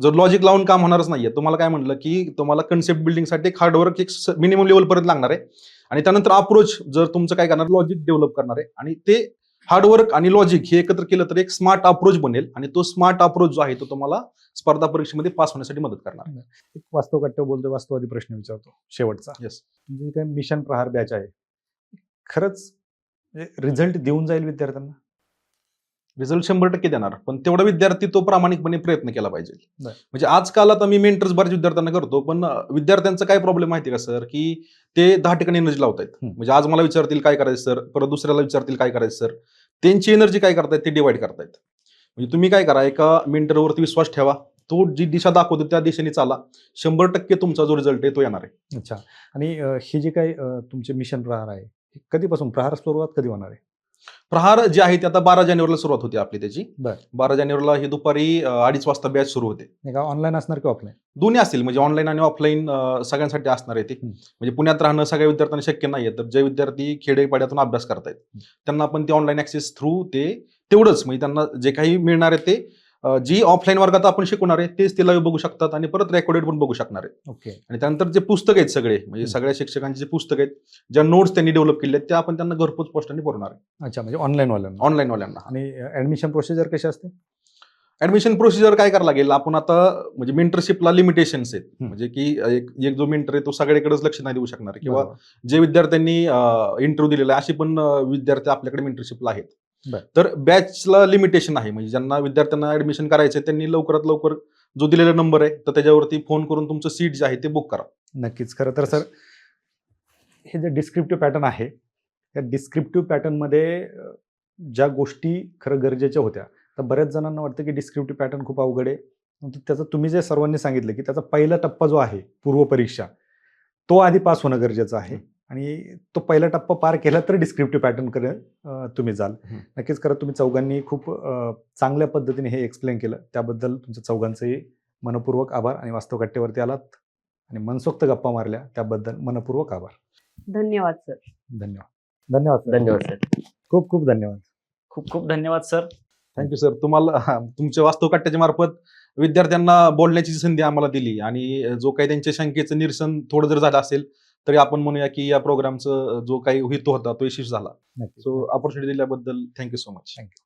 जर लॉजिक लावून काम होणारच नाहीये. तुम्हाला काय म्हटलं की तुम्हाला कन्सेप्ट बिल्डिंगसाठी एक हार्डवर्क एक मिनिमम लेवल पर्यंत लागणार आहे आणि त्यानंतर अप्रोच जर तुमचं काय करणार लॉजिक डेव्हलप करणार आहे आणि ते हार्डवर्क आणि लॉजिक हे एकत्र केलं तर एक स्मार्ट अप्रोच बनेल आणि तो स्मार्ट अप्रोच जो आहे तो तुम्हाला स्पर्धा परीक्षेमध्ये पास होण्यासाठी मदत करणार. एक वास्तव कट्टे बोलतोय, वास्तववादी प्रश्न विचारतो शेवटचा. येस. जे काही मिशन प्रहार बॅच आहे खरंच रिझल्ट देऊन जाईल विद्यार्थ्यांना? रिझल्ट 100% देणार, पण तेवढा विद्यार्थी तो प्रामाणिकपणे प्रयत्न केला पाहिजे. बरं. म्हणजे आजकाल आता मी मेंटर्स बऱ्याच विद्यार्थ्यांना करतो, पण विद्यार्थ्यांचा काय प्रॉब्लेम माहिती का सर, की ते 10 ठिकाणी एनर्जी लावतायत. म्हणजे आज मला विचारतील काय करायचं सर, परत दुसऱ्याला विचारतील काय करायचं सर, त्यांची एनर्जी काय करतायत ते डिवाइड करतायत. म्हणजे तुम्ही काय करा, एका मेंटरवरती विश्वास ठेवा, तो जी दिशा दाखवतो त्या दिशेने चाला, 100% तुमचा जो रिझल्ट आहे तो येणार आहे. अच्छा. आणि हे जे काही तुमचे मिशन प्रहार आहे कधीपासून, प्रहार सुरुवात कधी होणार आहे? प्रहार जे आहे ते आता 12 जानेवारीला सुरुवात होती आपली त्याची. बरं. 12 जानेवारीला ही दुपारी 2:30 वाजता बॅच सुरू होते. नाही का ऑनलाईन असणार की ऑफलाईन? दोन्ही असतील, म्हणजे ऑनलाईन आणि ऑफलाईन सगळ्यांसाठी असणार आहे ते. म्हणजे पुण्यात राहणं सगळ्या विद्यार्थ्यांना शक्य नाहीये, तर जे विद्यार्थी खेडेपाड्यातून अभ्यास करतायत त्यांना आपण ते ऑनलाईन ऍक्सेस थ्रू ते तेवढंच, म्हणजे त्यांना जे काही मिळणार आहे ते जी ऑफलाईन वर्गात आपण शिकवणार आहे तेच ते लाईव्ह बघू शकतात आणि परत रेकॉर्डेड पण बघू शकणार आहेत. ओके. आणि त्यानंतर जे पुस्तक आहेत सगळे, म्हणजे सगळ्या शिक्षकांचे जे पुस्तक आहेत, ज्या नोट्स त्यांनी डेव्हलप केले आहेत त्या आपण त्यांना घरपोच पोस्टाने पुरवणार आहे अच्छा, म्हणजे ऑनलाईन वाल्यांना. ऑनलाईन वाल्यांना. आणि ऍडमिशन प्रोसिजर कशी असते? ऍडमिशन प्रोसिजर काय करायला लागेल, आपण आता म्हणजे मेंटरशिपला लिमिटेशन्स आहेत, म्हणजे की एक जो मेंटर आहे तो सगळ्याकडेच लक्ष नाही देऊ शकणार, किंवा बरोबर. जे विद्यार्थ्यांनी इंटरव्ह्यू दिलेला आहे अशी पण विद्यार्थी आपल्याकडे मेंटरशिपला आहेत. बरं. तर बॅचला लिमिटेशन आहे, म्हणजे ज्यांना विद्यार्थ्यांना ऍडमिशन करायचं आहे त्यांनी लवकरात लवकर जो दिलेला नंबर आहे तर त्याच्यावरती फोन करून तुमचं सीट जे आहे ते बुक करा. नक्कीच. खरं तर सर, हे जे डिस्क्रिप्टिव्ह पॅटर्न आहे, या डिस्क्रिप्टिव्ह पॅटर्नमध्ये ज्या गोष्टी खरं गरजेच्या होत्या, तर बऱ्याच जणांना वाटतं की डिस्क्रिप्टिव्ह पॅटर्न खूप अवघड आहे. परंतु त्याचं तुम्ही जे सर्वांनी सांगितलं की त्याचा पहिला टप्पा जो आहे पूर्वपरीक्षा, तो आधी पास होणं गरजेचं आहे. आणि तो पहिला टप्पा पार केला तर डिस्क्रिप्टिव्ह पॅटर्नकडे तुम्ही जाल. नक्कीच. खरं तुम्ही चौघांनी खूप चांगल्या पद्धतीने हे एक्सप्लेन केलं, त्याबद्दल तुमच्या चौघांचंही मनपूर्वक आभार. आणि वास्तवकट्टेवरती आलात आणि मनसोक्त गप्पा मारल्या त्याबद्दल मनपूर्वक आभार. धन्यवाद सर. धन्यवाद. धन्यवाद सर. धन्यवाद सर. खूप खूप धन्यवाद. खूप खूप धन्यवाद सर. Thank you sir. तुम्हाला तुमच्या वास्तवकट्ट्याच्या मार्फत विद्यार्थ्यांना बोलण्याची संधी आम्हाला दिली, आणि जो काही त्यांच्या शंकेचं निरसन थोडं जर झालं असेल तरी आपण म्हणूया की या प्रोग्रामचा जो काही हेतू होता तो यशस्वी झाला. नक्कीच. सो ऑपॉर्च्युनिटी दिल्याबद्दल थँक्यू सो मच. थँक्यू.